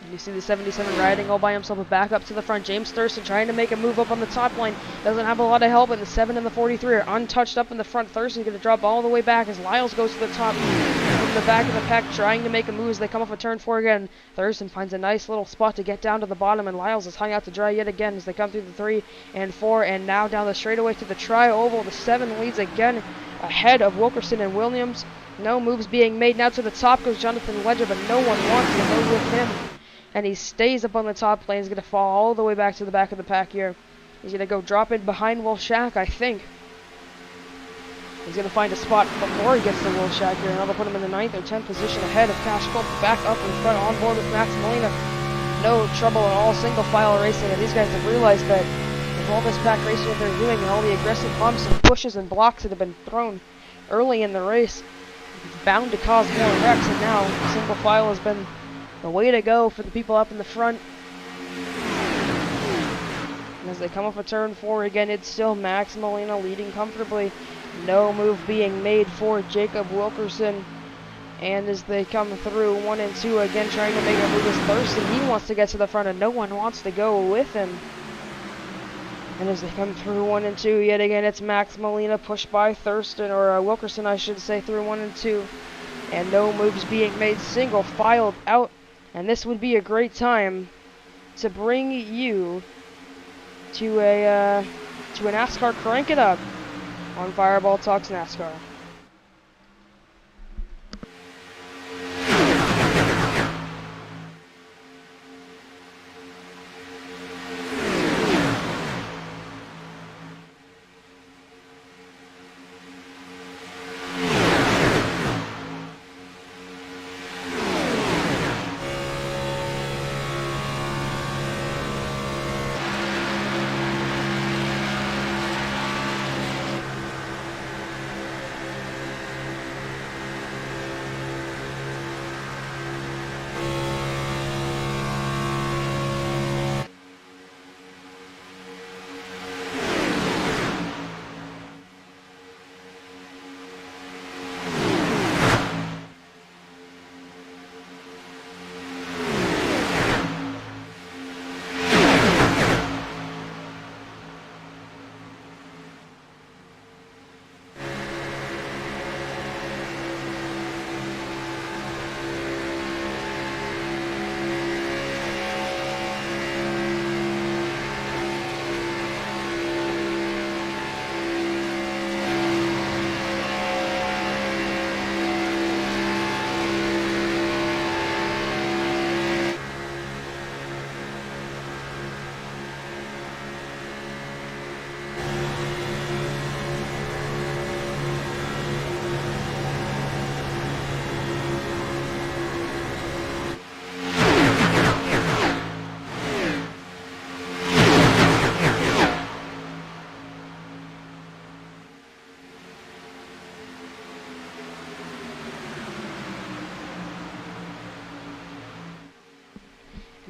And you see the 77 riding all by himself, but back up to the front. James Thurston trying to make a move up on the top line. Doesn't have a lot of help, and the 7 and the 43 are untouched up in the front. Thurston's going to drop all the way back as Lyles goes to the top from the back of the pack, trying to make a move as they come off a turn 4 again. Thurston finds a nice little spot to get down to the bottom, and Lyles is hung out to dry yet again as they come through the 3 and 4, and now down the straightaway to the tri-oval. The 7 leads again ahead of Wilkerson and Williams. No moves being made. Now to the top goes Jonathan Ledger, but no one wants to move with him. And he stays up on the top lane. He's going to fall all the way back to the back of the pack here. He's going to go drop in behind Wolfshack, I think. He's going to find a spot before he gets to Wolfshack here. And that'll put him in the 9th or 10th position ahead of Cash Culp. Back up in front on board with Max Molina. No trouble at all. Single file racing. And these guys have realized that with all this pack racing that they're doing and all the aggressive bumps and pushes and blocks that have been thrown early in the race, it's bound to cause more wrecks. And now single file has been the way to go for the people up in the front. And as they come off a turn 4 again, it's still Max Molina leading comfortably. No move being made for Jacob Wilkerson. And as they come through 1 and 2 again, trying to make a move as Thurston, he wants to get to the front and no one wants to go with him. And as they come through 1 and 2, yet again, it's Max Molina pushed by Thurston, or Wilkerson, I should say, through 1 and 2. And no moves being made, single filed out. And this would be a great time to bring you to a NASCAR Crank It Up on Fireball Talks NASCAR.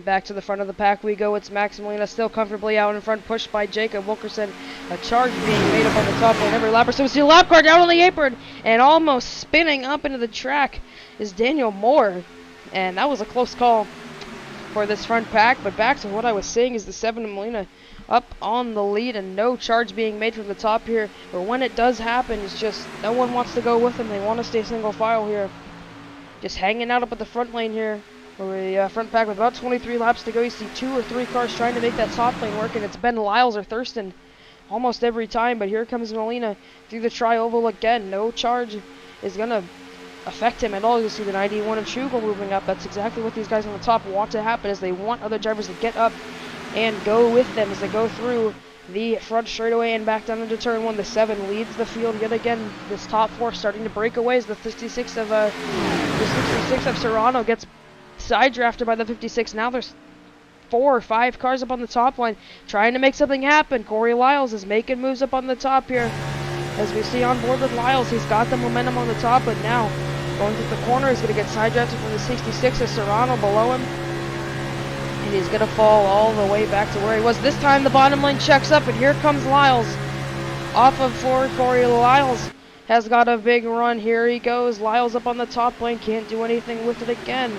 back to the front of the pack we go. It's Max Molina still comfortably out in front, pushed by Jacob Wilkerson. A charge being made up on the top lane every lap or so. We see a lap car down on the apron, and almost spinning up into the track is Daniel Moore. And that was a close call for this front pack. But back to what I was saying is the 7 Molina up on the lead, and no charge being made from the top here. But when it does happen, it's just no one wants to go with them. They want to stay single file here. Just hanging out up at the front lane here. The front pack with about 23 laps to go. You see 2 or 3 cars trying to make that top lane work, and it's Ben Lyles or Thurston almost every time. But here comes Molina through the tri-oval again. No charge is going to affect him at all. You see the 91 of Chugel moving up. That's exactly what these guys on the top want to happen, is they want other drivers to get up and go with them as they go through the front straightaway and back down into turn 1. The 7 leads the field yet again. This top 4 starting to break away as the 66 of Serrano gets side drafted by the 56. Now there's 4 or 5 cars up on the top line trying to make something happen. Corey Lyles is making moves up on the top here. As we see on board with Lyles, he's got the momentum on the top, but now going through the corner, he's going to get side drafted from the 66 of Serrano below him. And he's going to fall all the way back to where he was. This time the bottom lane checks up, and here comes Lyles. Off of forward, Corey Lyles has got a big run. Here he goes. Lyles up on the top lane, can't do anything with it again.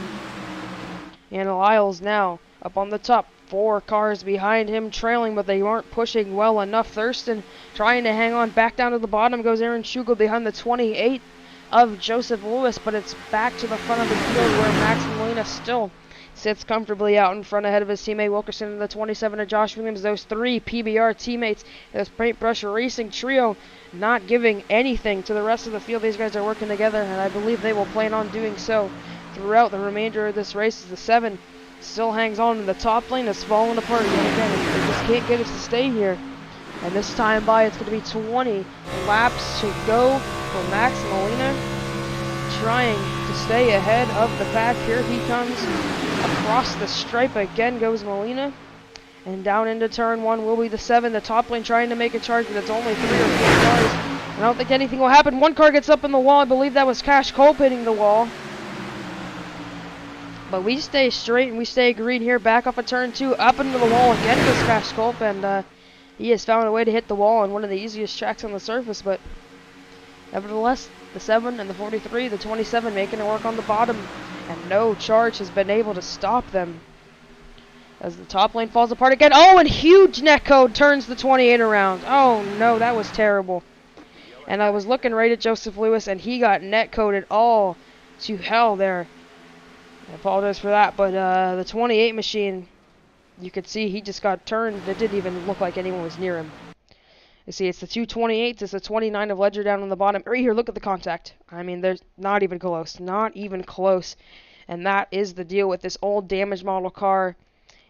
And Lyles now up on the top. 4 cars behind him trailing, but they aren't pushing well enough. Thurston trying to hang on. Back down to the bottom goes Aaron Schugel behind the 28 of Joseph Lewis, but it's back to the front of the field where Max Molina still sits comfortably out in front ahead of his teammate Wilkerson and the 27 of Josh Williams. Those 3 PBR teammates, this Paintbrush Racing trio, not giving anything to the rest of the field. These guys are working together, and I believe they will plan on doing so throughout the remainder of this race. As the 7 still hangs on, and the top lane is falling apart yet again. They just can't get it to stay here. And this time by, it's going to be 20 laps to go for Max Molina, trying to stay ahead of the pack. Here he comes across the stripe. Again goes Molina, and down into turn 1 will be the 7. The top lane trying to make a charge, but it's only 3 or 4 cars. I don't think anything will happen. 1 car gets up in the wall. I believe that was Cash Culp hitting the wall. But we stay straight and we stay green here. Back off of turn 2, up into the wall again goes Cash Culp, and he has found a way to hit the wall on one of the easiest tracks on the surface. But nevertheless, the 7 and the 43, the 27 making it work on the bottom, and no charge has been able to stop them as the top lane falls apart again. Oh, and huge netcode turns the 28 around. Oh no, that was terrible. And I was looking right at Joseph Lewis, and he got netcoded all to hell there. I apologize for that, but the 28 machine, you could see he just got turned. It didn't even look like anyone was near him. You see, it's the 228s, it's the 29 of Ledger down on the bottom. Right here, look at the contact. I mean, there's not even close. Not even close. And that is the deal with this old damaged model car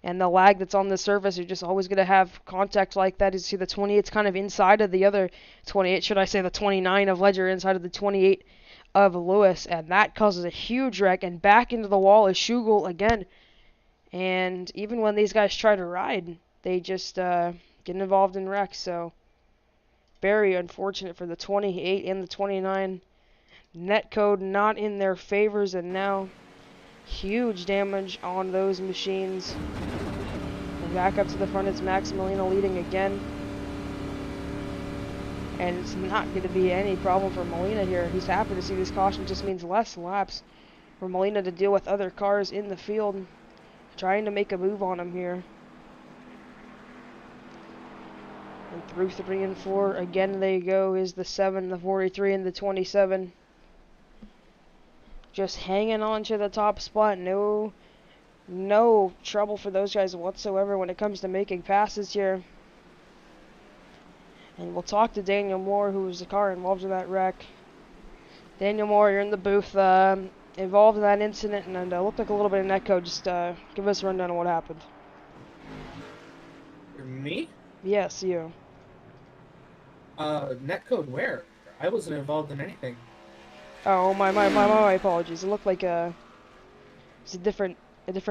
and the lag that's on the surface. You're just always going to have contact like that. You see the 28's kind of inside of the other 28. Should I say the 29 of Ledger inside of the 28 of Lewis. And that causes a huge wreck. And back into the wall is Schugel again. And even when these guys try to ride, they just get involved in wrecks. So very unfortunate for the 28 and the 29. Netcode not in their favors, and now huge damage on those machines. And back up to the front, it's Max Molina leading again. And it's not going to be any problem for Molina here. He's happy to see this caution. Just means less laps for Molina to deal with other cars in the field, trying to make a move on him here. And through 3 and 4, again they go, is the 7, the 43, and the 27. Just hanging on to the top spot. No trouble for those guys whatsoever when it comes to making passes here. And we'll talk to Daniel Moore, who was the car involved in that wreck. Daniel Moore, you're in the booth, involved in that incident, and looked like a little bit of netcode. Just give us a rundown on what happened. Me? Yes, you. Netcode where? I wasn't involved in anything. Oh, my apologies. It looked like it's a different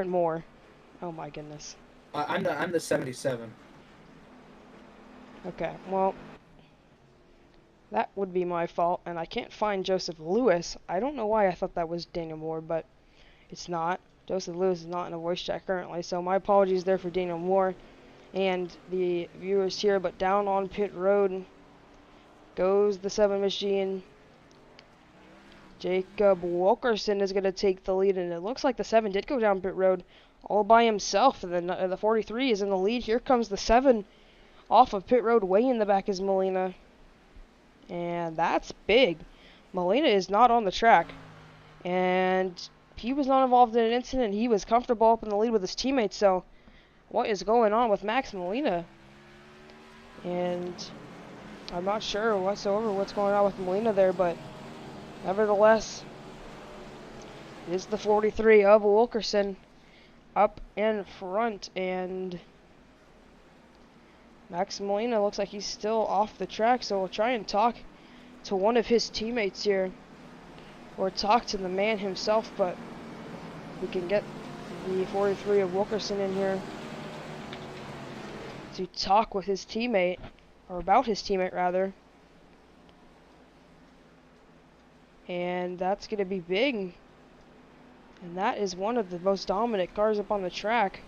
Moore. Oh my goodness. I'm the 77. Okay, well, that would be my fault, and I can't find Joseph Lewis. I don't know why I thought that was Daniel Moore, but it's not. Joseph Lewis is not in a voice chat currently, so my apologies there for Daniel Moore and the viewers here. But down on pit road goes the 7 machine. Jacob Wilkerson is going to take the lead, and it looks like the 7 did go down pit road all by himself. The 43 is in the lead. Here comes the 7 off of pit road. Way in the back is Molina, and that's big. Molina is not on the track, and he was not involved in an incident. He was comfortable up in the lead with his teammates, so what is going on with Max Molina? And I'm not sure whatsoever what's going on with Molina there, but nevertheless, it is the 43 of Wilkerson up in front, and Max Molina looks like he's still off the track, so we'll try and talk to one of his teammates here, or talk to the man himself, but we can get the 43 of Wilkerson in here to talk with his teammate, or about his teammate rather. And that's going to be big. And that is one of the most dominant cars up on the track.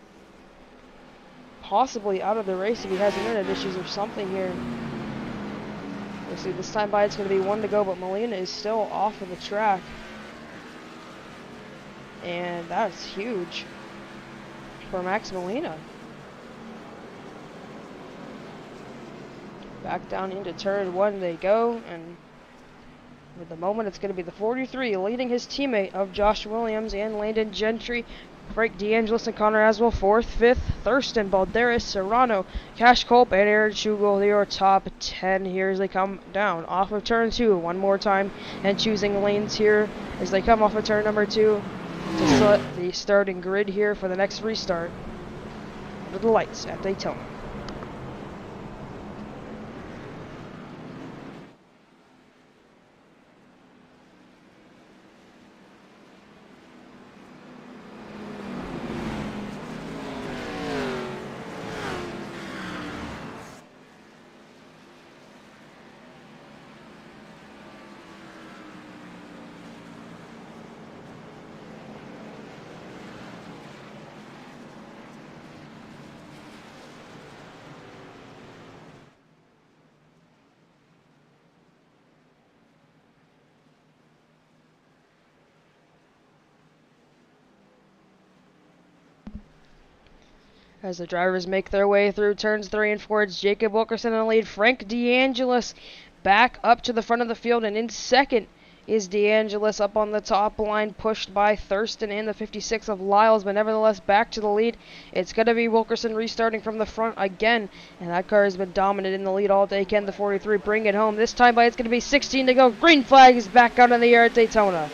Possibly out of the race if he has internet issues or something here. We'll see, this time by it's going to be 1 to go, but Molina is still off of the track. And that's huge for Max Molina. Back down into turn 1 they go, and at the moment it's going to be the 43 leading his teammate of Josh Williams and Landon Gentry. Frank DeAngelis and Connor Aswell 4th, 5th. Thurston, Balderas, Serrano, Cash Culp, and Aaron Schugel. They are top 10 here as they come down off of turn 2 one more time, and choosing lanes here as they come off of turn number 2 to set the starting grid here for the next restart under the lights at Daytona. As the drivers make their way through turns 3 and 4, it's Jacob Wilkerson in the lead. Frank DeAngelis back up to the front of the field, and in second is DeAngelis up on the top line, pushed by Thurston and the 56 of Lyles, but nevertheless back to the lead. It's going to be Wilkerson restarting from the front again, and that car has been dominant in the lead all day. Can the 43 bring it home? This time by it's going to be 16 to go. Green flag is back out in the air at Daytona.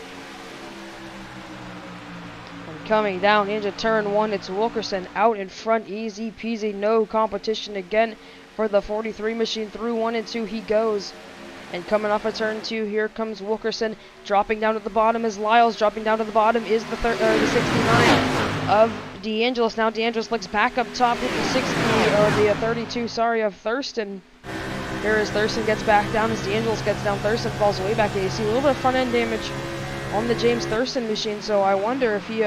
Coming down into turn 1, it's Wilkerson out in front, easy peasy, no competition again for the 43 machine. Through 1 and 2 he goes, and coming off of turn 2, here comes Wilkerson. Dropping down at the bottom is Lyles. Dropping down to the bottom is the 69 of DeAngelis. Now DeAngelis looks back up top with the 32, sorry, of Thurston. Here as Thurston gets back down, as DeAngelis gets down, Thurston falls way back, and you see a little bit of front end damage on the James Thurston machine, so I wonder if he,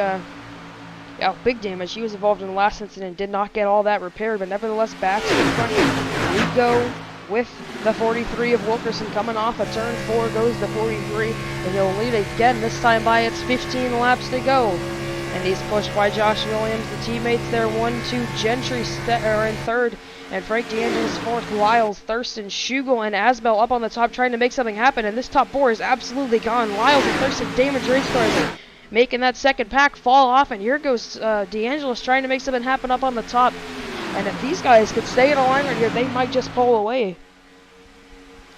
big damage. He was involved in the last incident, did not get all that repaired, but nevertheless back to the front. We go with the 43 of Wilkerson. Coming off of turn 4 goes the 43, and he'll lead again, this time by it's 15 laps to go. And he's pushed by Josh Williams, the teammates there, 1-2, Gentry are in third, and Frank DeAngelis fourth, Lyles, Thurston, Schugel, and Asbel up on the top trying to make something happen, and this top 4 is absolutely gone. Lyles and Thurston damage race cars, making that second pack fall off, and here goes DeAngelis trying to make something happen up on the top. And if these guys could stay in alignment here, they might just pull away.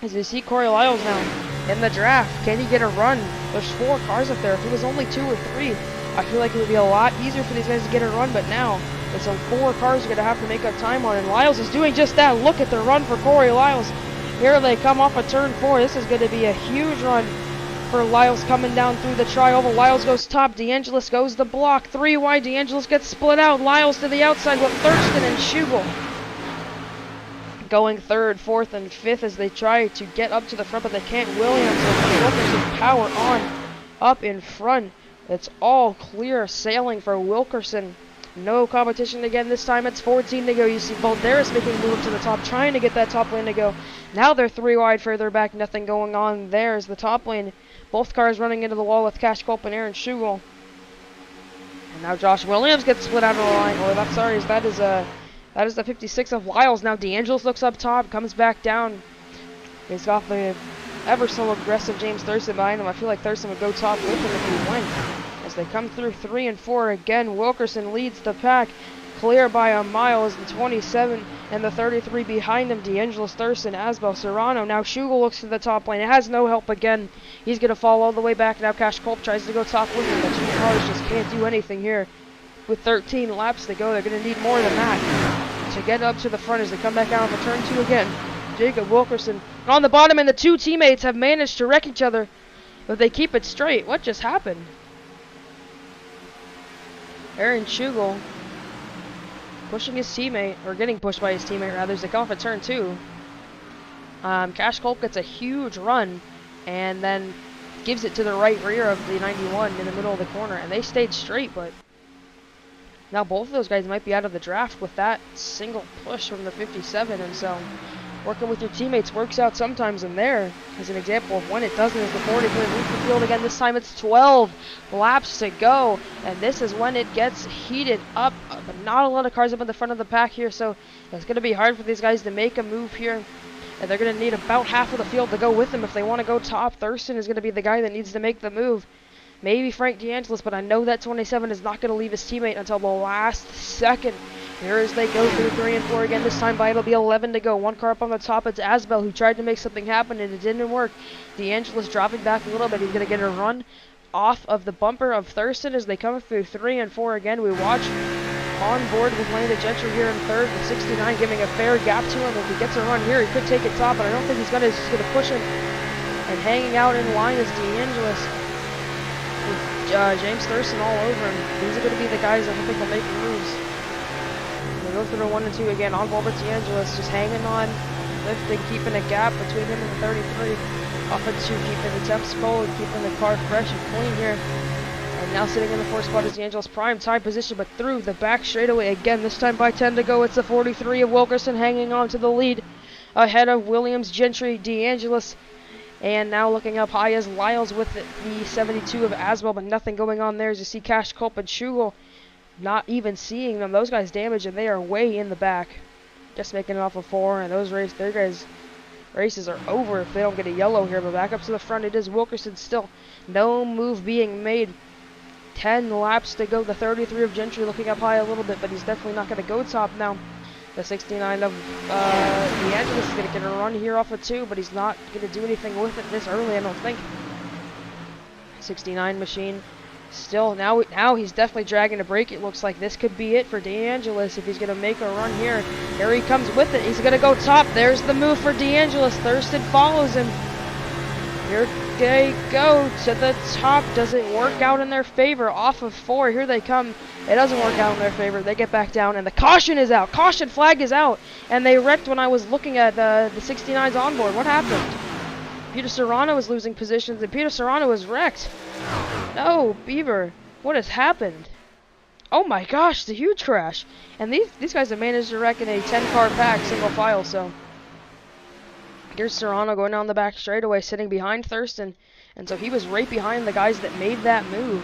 As you see Corey Lyles now in the draft, can he get a run? There's 4 cars up there. If it was only 2 or 3, I feel like it would be a lot easier for these guys to get a run, but now it's on 4 cars you're going to have to make up time on, and Lyles is doing just that. Look at the run for Corey Lyles. Here they come off of turn 4. This is going to be a huge run for Lyles coming down through the tri-oval. Lyles goes top, DeAngelis goes the block. 3 wide, DeAngelis gets split out. Lyles to the outside with Thurston and Schugel going 3rd, 4th, and 5th as they try to get up to the front, but they can't. Williams with Wilkerson power on up in front It's all clear sailing for Wilkerson. No competition again. This time it's 14 to go. You see Balderas making a move to the top, trying to get that top lane to go. Now they're 3 wide further back. Nothing going on. There's the top lane. Both cars running into the wall with Cash Culp and Aaron Schugel. And now Josh Williams gets split out of the line. Or that's sorry, that is the 56 of Lyles. Now DeAngelis looks up top, comes back down. He's got the ever so aggressive James Thurston behind him. I feel like Thurston would go top with him if he went. As they come through 3 and 4 again, Wilkerson leads the pack, clear by a mile as the 27 and the 33 behind him. DeAngelis, Thurston, Asbel, Serrano. Now Schugel looks to the top lane. It has no help again. He's going to fall all the way back. Now Cash Culp tries to go top with him. The 2 cars just can't do anything here. With 13 laps to go, they're going to need more than that to get up to the front as they come back out for turn 2 again. Jacob Wilkerson on the bottom, and the 2 teammates have managed to wreck each other, but they keep it straight. What just happened? Aaron Schugel pushing his teammate, or getting pushed by his teammate rather, as they come off at turn 2. Cash Culp gets a huge run, and then gives it to the right rear of the 91 in the middle of the corner, and they stayed straight, but now both of those guys might be out of the draft with that single push from the 57, and so working with your teammates works out sometimes, and there is an example of when it doesn't is the 43 leads the field again. This time it's 12 laps to go, and this is when it gets heated up, but not a lot of cars up in the front of the pack here, so it's going to be hard for these guys to make a move here, and they're going to need about half of the field to go with them if they want to go top. Thurston is going to be the guy that needs to make the move. Maybe Frank DeAngelis, but I know that 27 is not going to leave his teammate until the last second. Here as they go through 3 and 4 again. This time by it'll be 11 to go. 1 car up on the top. It's Asbel who tried to make something happen and it didn't work. DeAngelis dropping back a little bit. He's going to get a run off of the bumper of Thurston as they come through 3 and 4 again. We watch on board with Landon Gentry here in third with 69 giving a fair gap to him. If he gets a run here, he could take it top, but I don't think he's going to. He's just going to push him. And hanging out in line is DeAngelis. James Thurston all over him. These are going to be the guys that I think will make the moves. They go through 1 and 2 again. On ball, but DeAngelis just hanging on, lifting, keeping a gap between him and the 33. Off at 2, keeping the temps cold, keeping the car fresh and clean here. And now sitting in the 4th spot is DeAngelis, prime time position, but through the back straightaway again. This time by 10 to go. It's the 43 of Wilkerson hanging on to the lead ahead of Williams, Gentry, DeAngelis. And now looking up high as Lyles with the 72 of Asbel, but nothing going on there as you see Cash Culp and Schugel not even seeing them. Those guys damaged and they are way in the back. Just making it off of 4, and those races are over if they don't get a yellow here. But back up to the front it is Wilkerson still. No move being made. 10 laps to go. The 33 of Gentry looking up high a little bit, but he's definitely not going to go top now. The 69 of DeAngelis is going to get a run here off of 2, but he's not going to do anything with it this early, I don't think. 69 machine. Still, now he's definitely dragging a break. It looks like this could be it for DeAngelis if he's going to make a run here. Here he comes with it. He's going to go top. There's the move for DeAngelis. Thurston follows him. Here they go to the top. Does it work out in their favor? Off of 4. Here they come. It doesn't work out in their favor. They get back down, and the caution is out. Caution flag is out. And they wrecked when I was looking at the 69's onboard. What happened? Peter Serrano is losing positions, and Peter Serrano is wrecked. No, Beaver. What has happened? Oh my gosh, the huge crash. And these guys have managed to wreck in a 10-car pack, single file, so. Here's Serrano going down the back straightaway, sitting behind Thurston. And so he was right behind the guys that made that move.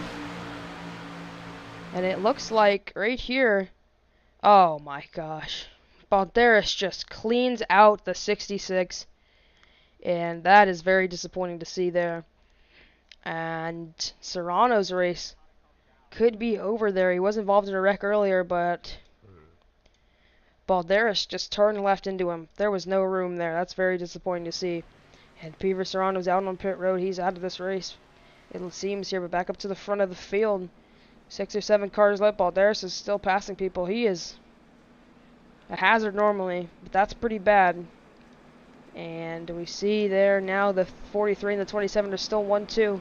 And it looks like right here, oh my gosh. Balderas just cleans out the 66. And that is very disappointing to see there. And Serrano's race could be over there. He was involved in a wreck earlier, but Balderas just turned left into him. There was no room there. That's very disappointing to see. And Peter Serrano's out on pit road. He's out of this race, it seems here, but back up to the front of the field. 6 or 7 cars left. Balderas is still passing people. He is a hazard normally, but that's pretty bad. And we see there now the 43 and the 27 are still 1-2.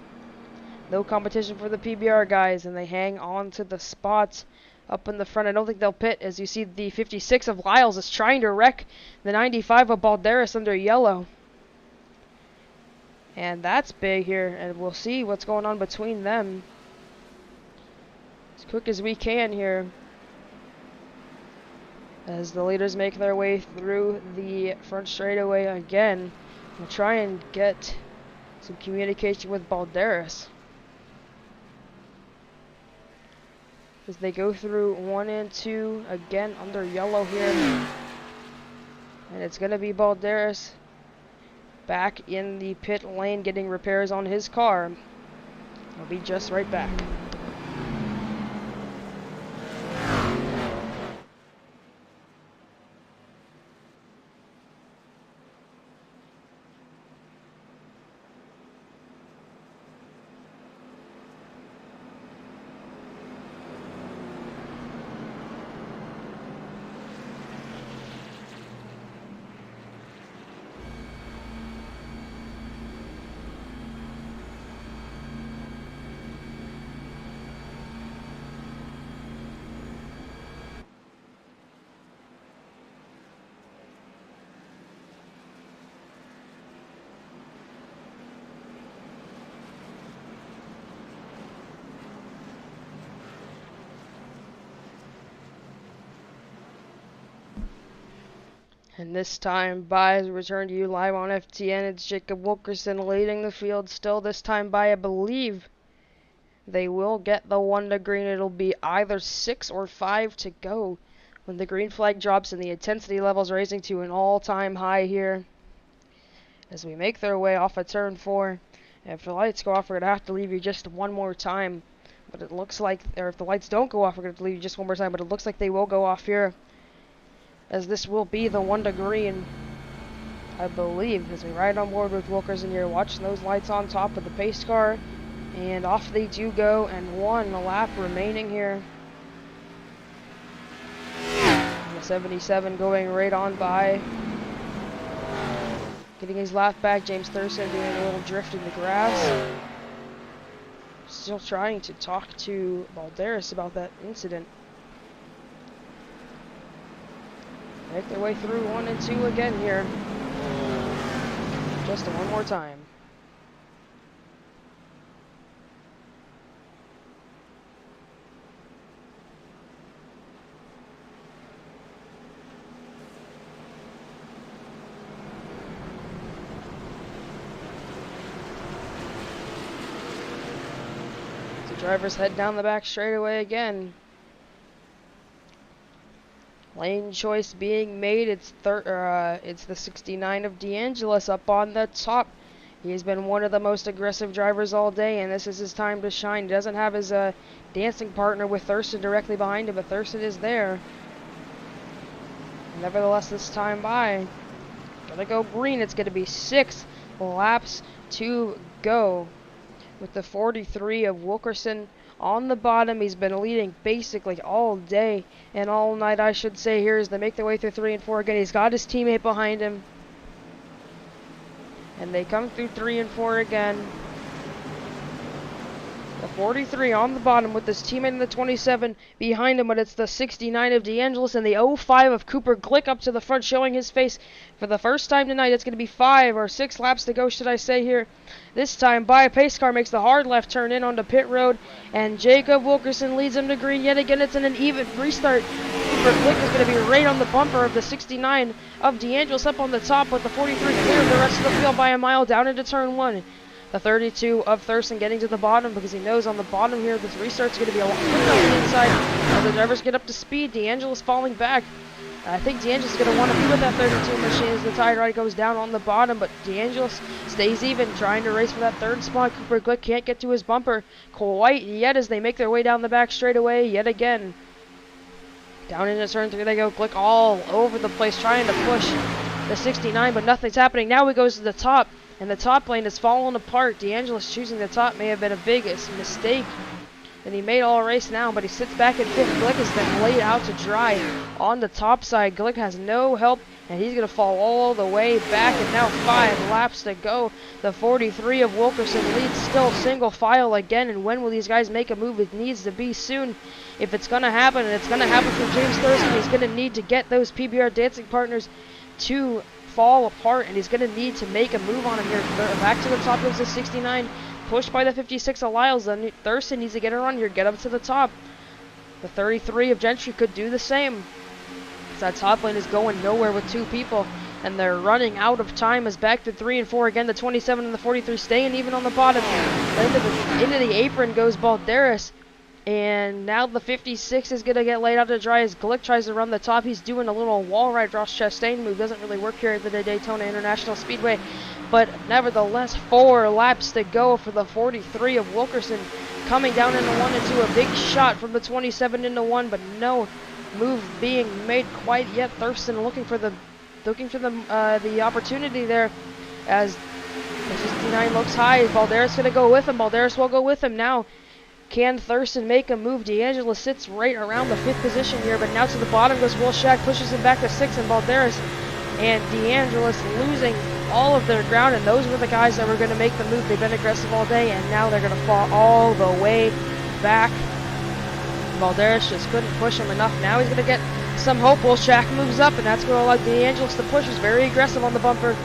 No competition for the PBR guys, and they hang on to the spots up in the front. I don't think they'll pit, as you see the 56 of Lyles is trying to wreck the 95 of Balderas under yellow. And that's big here, and we'll see what's going on between them. quick as we can here, as the leaders make their way through the front straightaway again. We'll try and get some communication with Balderas as they go through 1 and 2 again under yellow here, and it's gonna be Balderas back in the pit lane getting repairs on his car. I'll be just right back. And this time by, as we return to you live on FTN, it's Jacob Wilkerson leading the field still. This time by, I believe they will get the 1 to green. It'll be either 6 or 5 to go when the green flag drops and the intensity levels raising to an all-time high here as we make their way off of turn 4. And if the lights go off, we're going to have to leave you just one more time. But it looks like, or if the lights don't go off, we're going to leave you just one more time. But it looks like they will go off here, as this will be the 1 to green, I believe, as we ride on board with Wilkerson here, watching those lights on top of the pace car, and off they do go, and 1 lap remaining here. And the 77 going right on by, getting his lap back. James Thurston doing a little drift in the grass, still trying to talk to Balderas about that incident. Make their way through 1 and 2 again here. Just one more time. So drivers head down the back straightaway again. Lane choice being made. It's the 69 of DeAngelis up on the top. He has been one of the most aggressive drivers all day, and this is his time to shine. He doesn't have his dancing partner with Thurston directly behind him, but Thurston is there. Nevertheless, this time by, gonna go green. It's gonna be 6 laps to go with the 43 of Wilkerson on the bottom. He's been leading basically all day and all night, I should say, here as they make their way through 3 and 4 again. He's got his teammate behind him, and they come through 3 and 4 again. The 43 on the bottom with his teammate in the 27 behind him, but it's the 69 of DeAngelis and the 05 of Cooper Glick up to the front, showing his face for the first time tonight. It's going to be 5 or 6 laps to go, should I say here. This time by, a pace car makes the hard left turn in onto pit road, and Jacob Wilkerson leads him to green yet again. It's in an even restart. Cooper Glick is going to be right on the bumper of the 69 of DeAngelis up on the top, but the 43 cleared the rest of the field by a mile down into turn 1. The 32 of Thurston getting to the bottom because he knows on the bottom here this restart's going to be a lot quicker on the inside. As the drivers get up to speed, DeAngelis falling back. I think DeAngelis is going to want to be with that 32 machine as the tire ride goes down on the bottom, but DeAngelis stays even, trying to race for that 3rd spot. Cooper Glick can't get to his bumper quite yet as they make their way down the back straightaway yet again. Down into turn 3 they go. Glick all over the place trying to push the 69, but nothing's happening. Now he goes to the top, and the top lane is falling apart. DeAngelis choosing the top may have been a biggest mistake that he made all race now, but he sits back in 5th. Glick has been laid out to dry on the top side. Glick has no help, and he's going to fall all the way back, and now 5 laps to go. The 43 of Wilkerson leads still single file again, and when will these guys make a move? It needs to be soon. If it's going to happen, and it's going to happen for James Thurston, he's going to need to get those PBR dancing partners to fall apart, and he's going to need to make a move on him here. Back to the top goes the 69, pushed by the 56 of Lyles. Then Thurston needs to get her on here, get up to the top. The 33 of Gentry could do the same. That top lane is going nowhere with 2 people, and they're running out of time as back to 3 and 4 again. The 27 and the 43 staying even on the bottom. Into the apron goes Balderas, and now the 56 is going to get laid out to dry as Glick tries to run the top. He's doing a little wall ride Ross Chastain move. Doesn't really work here at the Daytona International Speedway, but nevertheless 4 laps to go for the 43 of Wilkerson, coming down into 1 and 2. A big shot from the 27 into 1, but no move being made quite yet. Thurston looking for the opportunity there as the 69 looks high. Balderas gonna go with him. Balderas will go with him now. Can Thurston make a move? D'Angelo sits right around the 5th position here, but now to the bottom goes Will Shack, pushes him back to 6, and Balderas and D'Angelo's losing all of their ground, and those were the guys that were going to make the move. They've been aggressive all day, and now they're going to fall all the way back. Balderas just couldn't push him enough. Now he's going to get some hope. Will Shack moves up, and that's going to allow D'Angelo's to push. He's very aggressive on the bumper.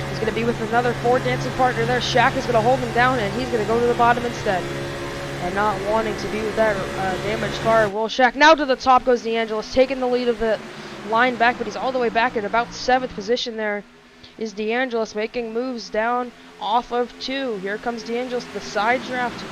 He's going to be with another Ford dancing partner there. Shack is going to hold him down, and he's going to go to the bottom instead. And not wanting to be with that damaged car, Will Shack. Now to the top goes D'Angelo's, taking the lead of the line back, but he's all the way back in about 7th position there. Is D'Angelo's making moves down off of 2. Here comes D'Angelo's, the side draft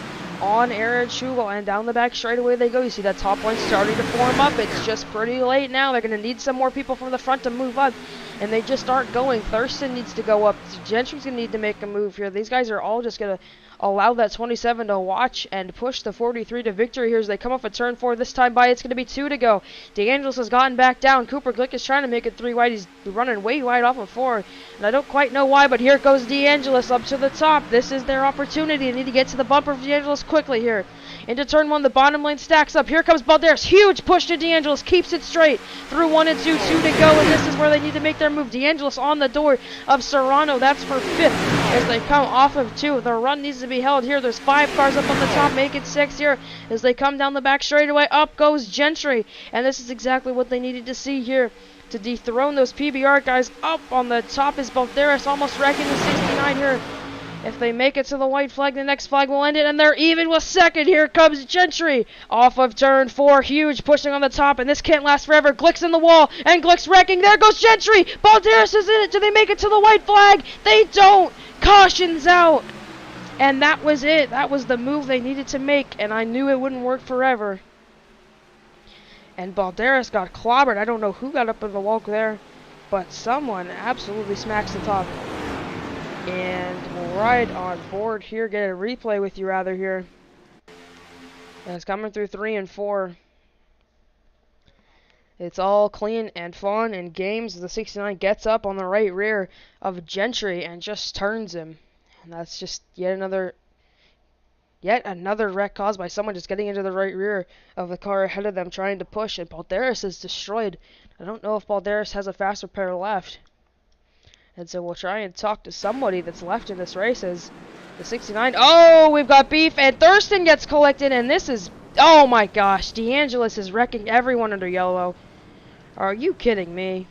on Aaron Schugel, and down the back straight away they go. You see that top line starting to form up. It's just pretty late now. They're going to need some more people from the front to move up, and they just aren't going. Thurston needs to go up. Gentry's going to need to make a move here. These guys are all just going to allow that 27 to watch and push the 43 to victory here as they come off a turn 4 this time by. It's going to be 2 to go. D'Angelo's has gotten back down. Cooper Glick is trying to make it 3 wide. He's running way wide off of 4, and I don't quite know why, but here goes D'Angelo's up to the top. This is their opportunity. They need to get to the bumper of D'Angelo's quickly here. Into turn 1, the bottom lane stacks up. Here comes Balderas. Huge push to D'Angelo's. Keeps it straight through 1 and 2. 2 to go, and this is where they need to make their move. D'Angelo's on the door of Serrano. That's for 5th as they come off of 2. The run needs to be held here. There's 5 cars up on the top. Make it 6 here as they come down the back straightaway. Up goes Gentry, and this is exactly what they needed to see here to dethrone those PBR guys. Up on the top is Balderas, almost wrecking the 69 here. If they make it to the white flag, the next flag will end it, and they're even with 2nd. Here comes Gentry off of turn 4. Huge pushing on the top, and this can't last forever. Glick's in the wall, and Glick's wrecking. There goes Gentry. Balderas is in it. Do they make it to the white flag? They don't. Caution's out. And that was it. That was the move they needed to make, and I knew it wouldn't work forever. And Balderas got clobbered. I don't know who got up in the wall there, but someone absolutely smacks the top. And right on board here, get a replay with you rather here. And it's coming through 3 and 4. It's all clean and fun and games. The 69 gets up on the right rear of Gentry and just turns him. And that's just yet another wreck caused by someone just getting into the right rear of the car ahead of them trying to push. And Balderas is destroyed. I don't know if Balderas has a faster pair left. And so we'll try and talk to somebody that's left in this race as the 69. Oh, we've got beef, and Thurston gets collected, and this is, oh my gosh, D'Angelo's is wrecking everyone under yellow. Are you kidding me?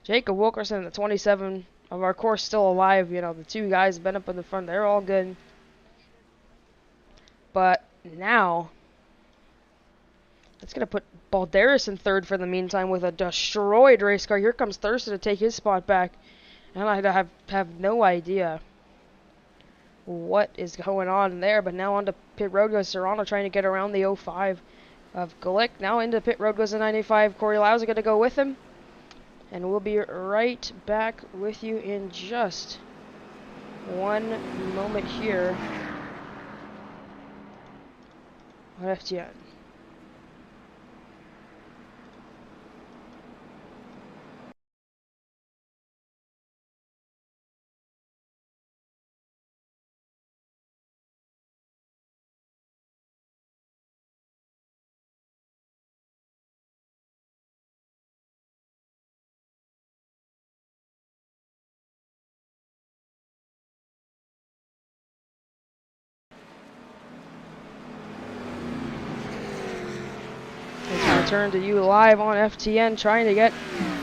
Jacob Wilkerson, the 27 of our course, still alive. You know, the 2 guys have been up in the front. They're all good. But now, it's going to put Balderas in 3rd for the meantime with a destroyed race car. Here comes Thurston to take his spot back. And I have no idea what is going on there. But now onto pit road goes Serrano trying to get around the 05 of Glick. Now into pit road goes the 95. Corey Lyles is going to go with him. And we'll be right back with you in just one moment here on FTN. Turn to you live on FTN, trying to get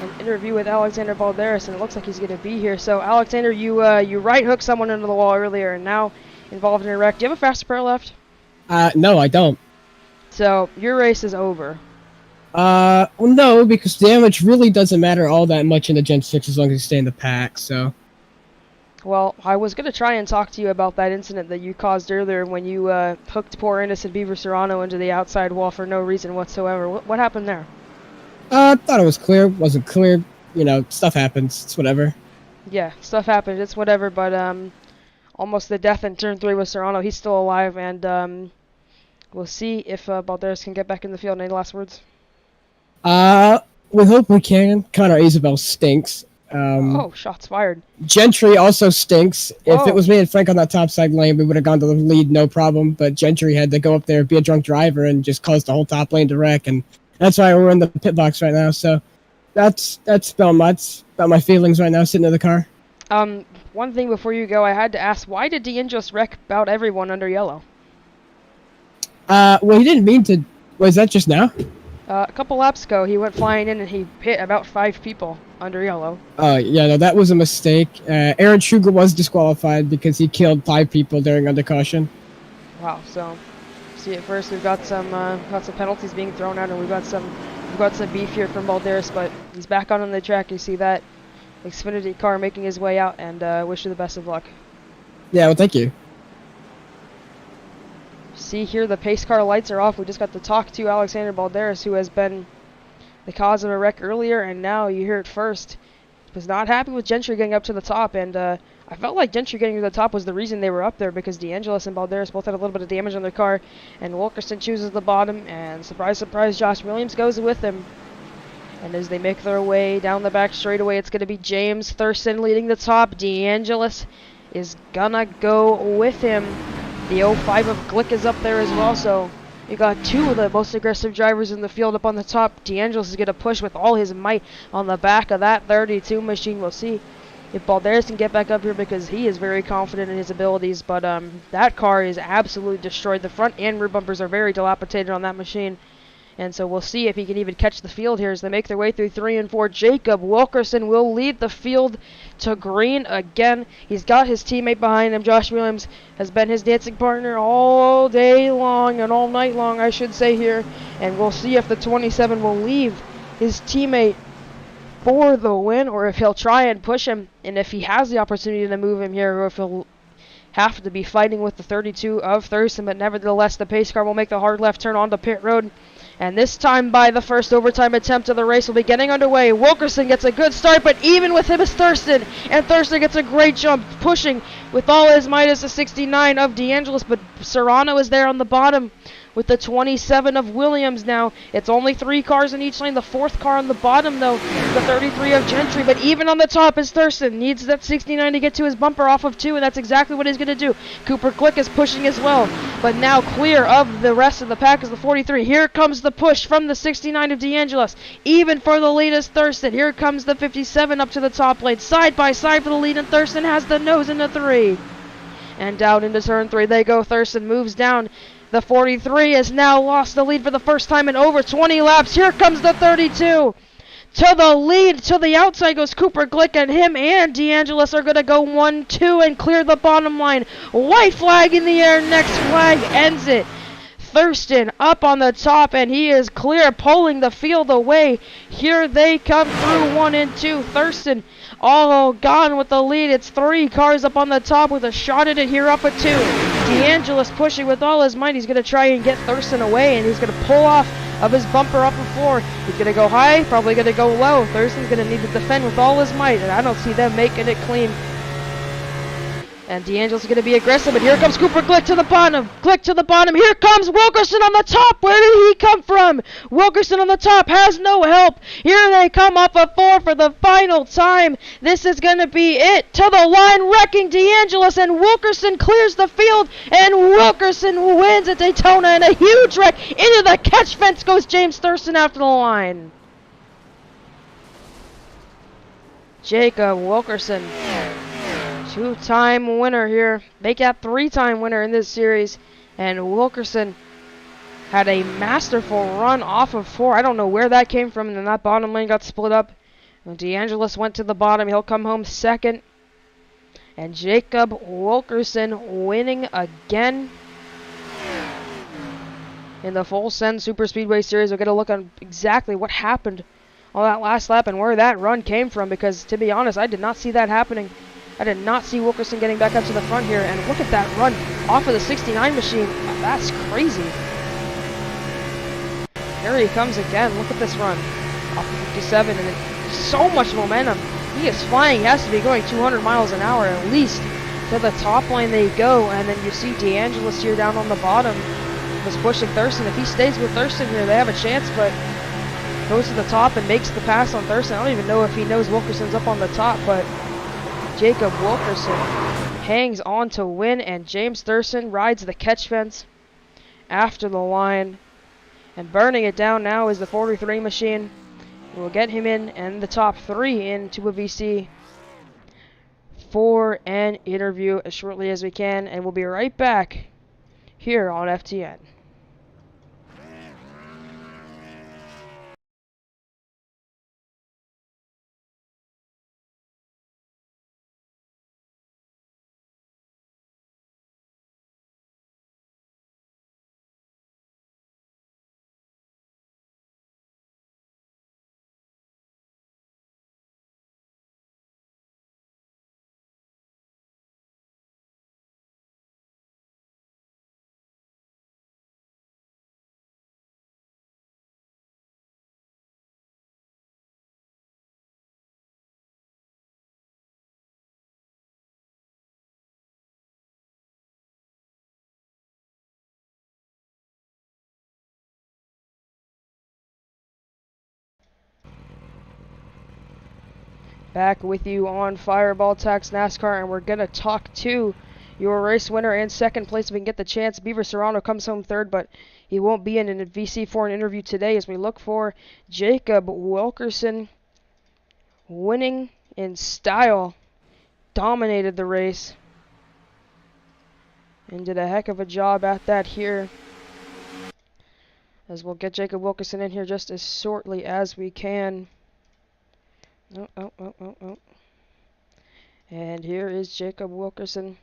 an interview with Alexander Balderas, and it looks like he's going to be here. So, Alexander, you right hooked someone into the wall earlier, and now involved in a wreck. Do you have a faster pair left? No, I don't. So your race is over. Well, no, because damage really doesn't matter all that much in the Gen 6 as long as you stay in the pack, so... Well, I was going to try and talk to you about that incident that you caused earlier when you hooked poor innocent Beaver Serrano into the outside wall for no reason whatsoever. What happened there? I thought it was clear, wasn't clear. You know, stuff happens, it's whatever. Yeah, stuff happened, it's whatever, but almost the death in turn 3 with Serrano. He's still alive, and we'll see if Balderas can get back in the field. Any last words? We hope we can. Connor Isabel stinks. Oh, shots fired. Gentry also stinks. If Oh. it was me and Frank on that top side lane, we would have gone to the lead, no problem. But Gentry had to go up there, be a drunk driver, and just cause the whole top lane to wreck. And that's why we're in the pit box right now. So that's about my feelings right now, sitting in the car. One thing before you go, I had to ask, why did Dean just wreck about everyone under yellow? Well, he didn't mean to. Was that just now? A couple laps ago, he went flying in and he hit about 5 people under yellow. Oh, yeah, no, that was a mistake. Aaron Sugar was disqualified because he killed 5 people during under caution. Wow. So, see, at first we've got some penalties being thrown out, and we've got some beef here from Balderas, but he's back on the track. You see that Xfinity car making his way out, and wish you the best of luck. Yeah, well, thank you. See here, the pace car lights are off. We just got to talk to Alexander Balderas, who has been the cause of a wreck earlier, and now you hear it first. Was not happy with Gentry getting up to the top, and I felt like Gentry getting to the top was the reason they were up there, because DeAngelis and Balderas both had a little bit of damage on their car, and Wilkerson chooses the bottom, and surprise, surprise, Josh Williams goes with him. And as they make their way down the back straightaway, it's going to be James Thurston leading the top. DeAngelis is gonna go with him. The 05 of Glick is up there as well, so you got 2 of the most aggressive drivers in the field up on the top. DeAngelis is going to push with all his might on the back of that 32 machine. We'll see if Balderas can get back up here, because he is very confident in his abilities, but that car is absolutely destroyed. The front and rear bumpers are very dilapidated on that machine. And so we'll see if he can even catch the field here as they make their way through 3 and 4. Jacob Wilkerson will lead the field to green again. He's got his teammate behind him. Josh Williams has been his dancing partner all day long, and all night long, I should say here. And we'll see if the 27 will leave his teammate for the win, or if he'll try and push him, and if he has the opportunity to move him here, or if he'll have to be fighting with the 32 of Thurston. But nevertheless, the pace car will make the hard left turn onto pit road. And this time, by the first overtime attempt of the race, will be getting underway. Wilkerson gets a good start, but even with him is Thurston. And Thurston gets a great jump, pushing with all his might as the 69 of DeAngelis. But Serrano is there on the bottom with the 27 of Williams now. It's only 3 cars in each lane. The 4th car on the bottom, though, the 33 of Gentry. But even on the top is Thurston. Needs that 69 to get to his bumper off of 2, and that's exactly what he's going to do. Cooper Glick is pushing as well, but now clear of the rest of the pack is the 43. Here comes the push from the 69 of DeAngelis. Even for the lead is Thurston. Here comes the 57 up to the top lane. Side by side for the lead, and Thurston has the nose in the 3. And down into turn 3 they go. Thurston moves down. The 43 has now lost the lead for the first time in over 20 laps. Here comes the 32. To the lead, to the outside goes Cooper Glick, and him and DeAngelis are going to go 1-2 and clear the bottom line. White flag in the air, next flag ends it. Thurston up on the top, and he is clear, pulling the field away. Here they come through 1 and 2. Thurston all gone with the lead. It's 3 cars up on the top with a shot at it here up at 2. DeAngelis pushing with all his might. He's going to try and get Thurston away, and he's going to pull off of his bumper up at 4. He's going to go high, probably going to go low. Thurston's going to need to defend with all his might, and I don't see them making it clean. And DeAngelis is going to be aggressive, but here comes Cooper Glick to the bottom. Glick to the bottom. Here comes Wilkerson on the top. Where did he come from? Wilkerson on the top has no help. Here they come up a 4 for the final time. This is going to be it. To the line, wrecking DeAngelis, and Wilkerson clears the field, and Wilkerson wins at Daytona in a huge wreck. Into the catch fence goes James Thurston after the line. Jacob Wilkerson, 2-time winner here. They got 3-time winner in this series. And Wilkerson had a masterful run off of 4. I don't know where that came from. And then that bottom lane got split up. And DeAngelis went to the bottom. He'll come home second. And Jacob Wilkerson winning again. In the full Send SuperSpeedway Series, we'll get a look on exactly what happened on that last lap and where that run came from, because to be honest, I did not see that happening. I did not see Wilkerson getting back up to the front here, and look at that run off of the 69 machine. That's crazy. Here he comes again. Look at this run off of 57, and so much momentum. He is flying. He has to be going 200 miles an hour at least. To the top line they go, and then you see DeAngelis here down on the bottom was pushing Thurston. If he stays with Thurston here, they have a chance, but goes to the top and makes the pass on Thurston. I don't even know if he knows Wilkerson's up on the top, but Jacob Wilkerson hangs on to win, and James Thurston rides the catch fence after the line. And burning it down now is the 43 machine. We'll get him in and the top 3 into a VC for an interview as shortly as we can, and we'll be right back here on FTN. Back with you on Fireball Talks NASCAR, and we're going to talk to your race winner in second place if we can get the chance. Beaver Serrano comes home third, but he won't be in a VC for an interview today as we look for Jacob Wilkerson winning in style. Dominated the race and did a heck of a job at that here. As we'll get Jacob Wilkerson in here just as shortly as we can. Oh. And here is Jacob Wilkerson.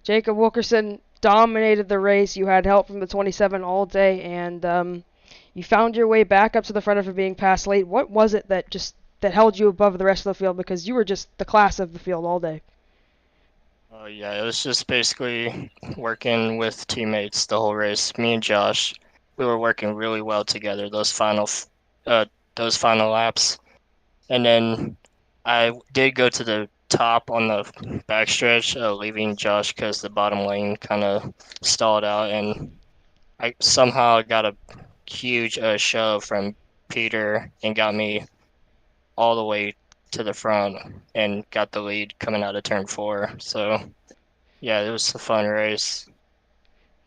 Jacob Wilkerson dominated the race. You had help from the 27 all day, and you found your way back up to the front after being passed late. What was it that held you above the rest of the field? Because you were just the class of the field all day. Oh yeah, it was just basically working with teammates the whole race. Me and Josh, we were working really well together those final laps. And then I did go to the top on the backstretch, leaving Josh because the bottom lane kind of stalled out, and I somehow got a huge shove from Peter and got me all the way to the front and got the lead coming out of turn 4. So yeah, it was a fun race.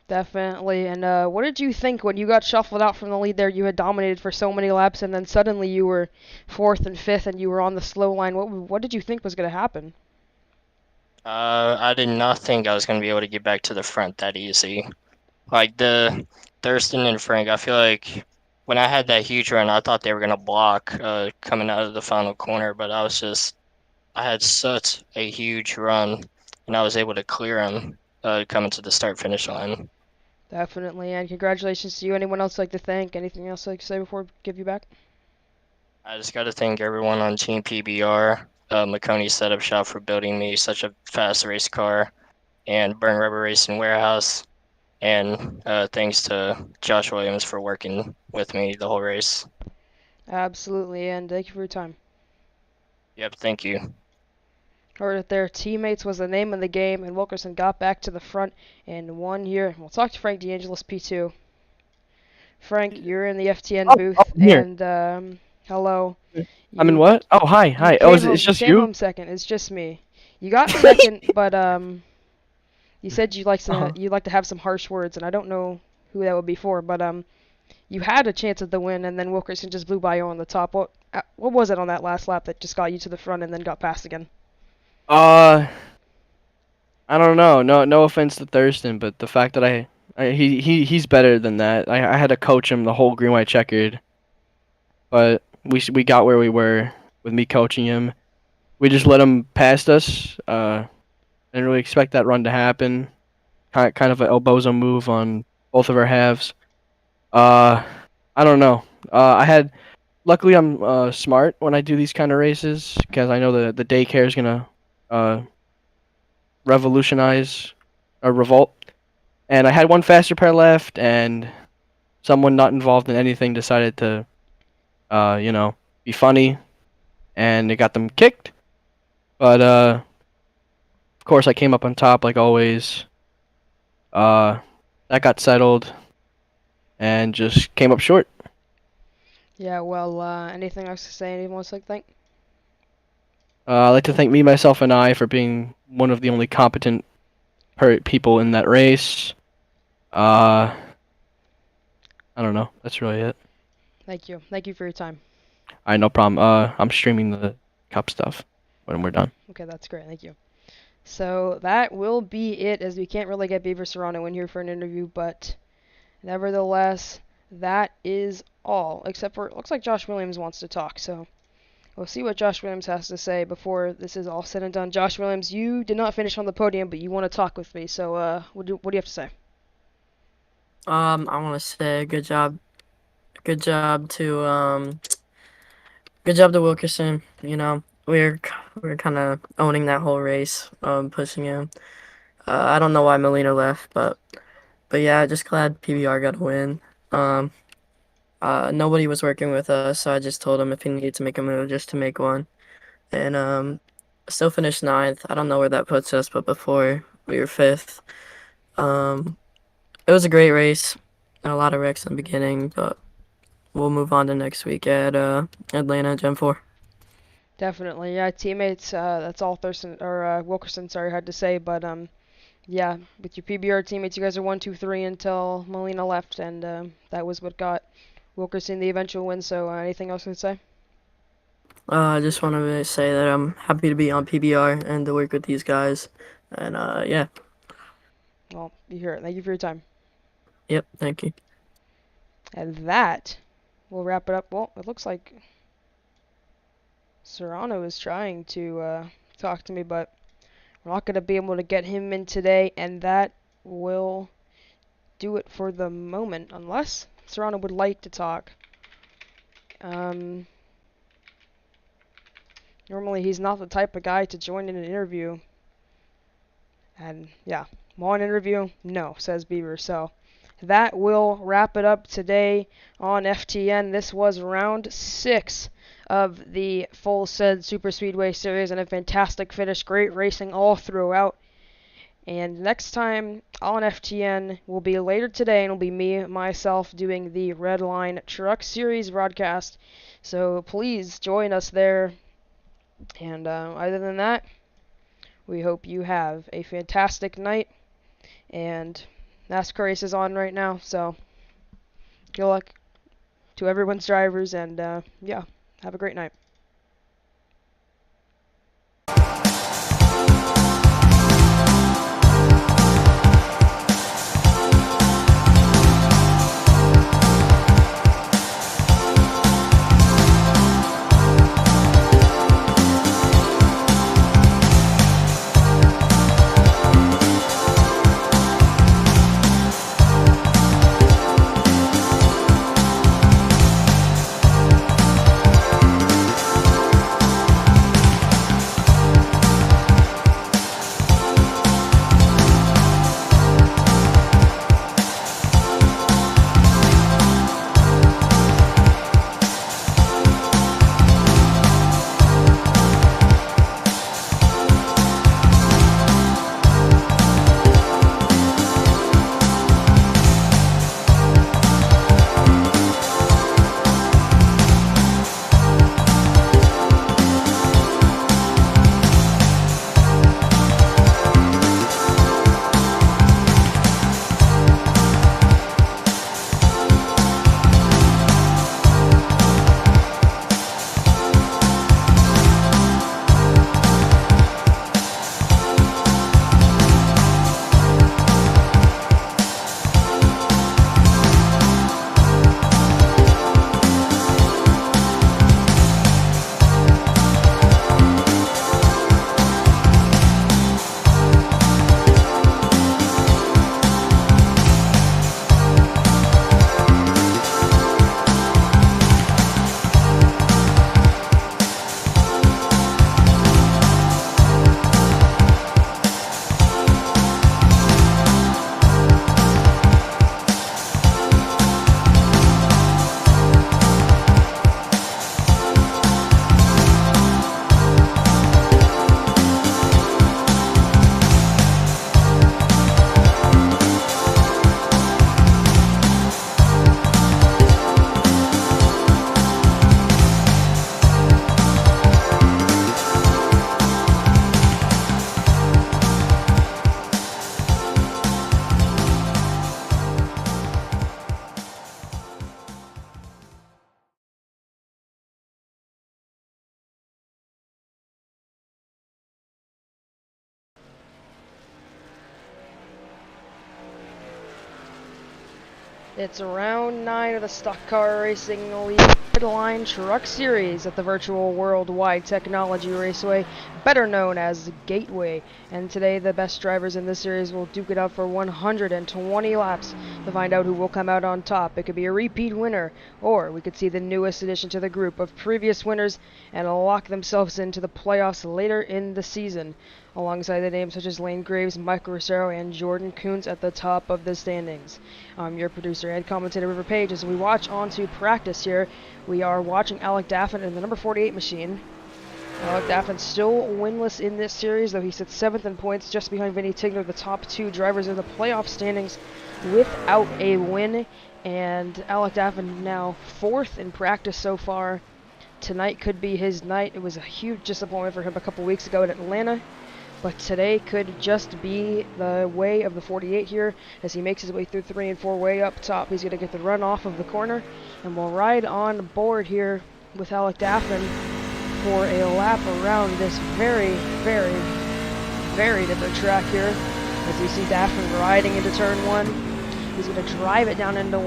Definitely. And what did you think when you got shuffled out from the lead there? You had dominated for so many laps, and then suddenly you were 4th and 5th, and you were on the slow line. What did you think was going to happen? I did not think I was going to be able to get back to the front that easy. Like the Thurston and Frank, I feel like when I had that huge run, I thought they were going to block coming out of the final corner, but I had such a huge run, and I was able to clear them coming to the start-finish line. Definitely, and congratulations to you. Anyone else like to thank? Anything else like to say before we give you back? I just got to thank everyone on Team PBR, Maconi Setup Shop for building me such a fast race car, and Burn Rubber Racing Warehouse, and thanks to Josh Williams for working with me the whole race. Absolutely, and thank you for your time. Yep, thank you. Heard it there. Teammates was the name of the game, and Wilkerson got back to the front and won here. We'll talk to Frank DeAngelis, P2. Frank, you're in the FTN booth, here. and hello. I'm in what? Oh, hi. Oh, it's just came you? home second. It's just me. You got second, but you said you'd like to have some harsh words, and I don't know who that would be for, but you had a chance at the win, and then Wilkerson just blew by you on the top. What was it on that last lap that just got you to the front and then got passed again? I don't know. No offense to Thurston, but the fact that he's better than that. I had to coach him the whole green white checkered, but we got where we were with me coaching him. We just let him past us. Didn't really expect that run to happen. Kind of an El Bozo move on both of our halves. I don't know. Luckily I'm smart when I do these kind of races because I know the daycare is gonna revolutionize or revolt. And I had one faster pair left, and someone not involved in anything decided to, be funny, and it got them kicked. But of course, I came up on top like always. That got settled, and just came up short. Yeah, well, anything else to say? Anyone else like to thank? I'd like to thank me, myself, and I for being one of the only competent people in that race. I don't know. That's really it. Thank you. Thank you for your time. Alright, no problem. I'm streaming the cup stuff when we're done. Okay, that's great. Thank you. So that will be it, as we can't really get Beaver Serrano in here for an interview, but nevertheless, that is all. Except for, it looks like Josh Williams wants to talk, so we'll see what Josh Williams has to say before this is all said and done. Josh Williams, you did not finish on the podium, but you want to talk with me, so what do you have to say? I want to say good job to Wilkerson. You know, we're kind of owning that whole race, pushing him. I don't know why Molina left, but yeah, just glad PBR got a win. Nobody was working with us, so I just told him if he needed to make a move, just to make one. And still finished 9th. I don't know where that puts us, but before we were 5th. It was a great race. And a lot of wrecks in the beginning, but we'll move on to next week at Atlanta Gen 4. Definitely, yeah, teammates, that's all Wilkerson, had to say, but yeah, with your PBR teammates, you guys are 1, 2, 3 until Molina left, and that was what got Wilkerson the eventual win, so anything else to say? I just wanted to say that I'm happy to be on PBR and to work with these guys, and yeah. Well, you hear it. Thank you for your time. Yep, thank you. And that will wrap it up. Well, it looks like Serrano is trying to talk to me, but we're not going to be able to get him in today, and that will do it for the moment, unless Serrano would like to talk. Normally he's not the type of guy to join in an interview. And yeah, want an interview? No, says Beaver. So that will wrap it up today on FTN. This was round 6 of the full Send SuperSpeedway Series, and a fantastic finish. Great racing all throughout. And next time on FTN will be later today, and it'll be me, myself, doing the Red Line Truck Series broadcast. So please join us there. And other than that, we hope you have a fantastic night. And NASCAR race is on right now, so good luck to everyone's drivers, and yeah, have a great night. It's round 9 of the Stock Car Racing Lead Line Truck Series at the virtual Worldwide Technology Raceway, better known as Gateway. And today the best drivers in this series will duke it out for 120 laps to find out who will come out on top. It could be a repeat winner, or we could see the newest addition to the group of previous winners and lock themselves into the playoffs later in the season, alongside the names such as Lane Graves, Michael Rosero, and Jordan Kuntz at the top of the standings. I'm your producer and commentator, River Page. As we watch on to practice here, we are watching Alec Daffin in the number 48 machine. Alec Daffin still winless in this series, though he sits 7th in points, just behind Vinny Tigner, the top 2 drivers in the playoff standings, without a win. And Alec Daffin now 4th in practice so far. Tonight could be his night. It was a huge disappointment for him a couple weeks ago in Atlanta, but today could just be the way of the 48 here as he makes his way through 3 and 4 way up top. He's going to get the run off of the corner, and we'll ride on board here with Alec Daffin for a lap around this very, very, very different track here. As you see Daffin riding into turn 1, he's going to drive it down into 1.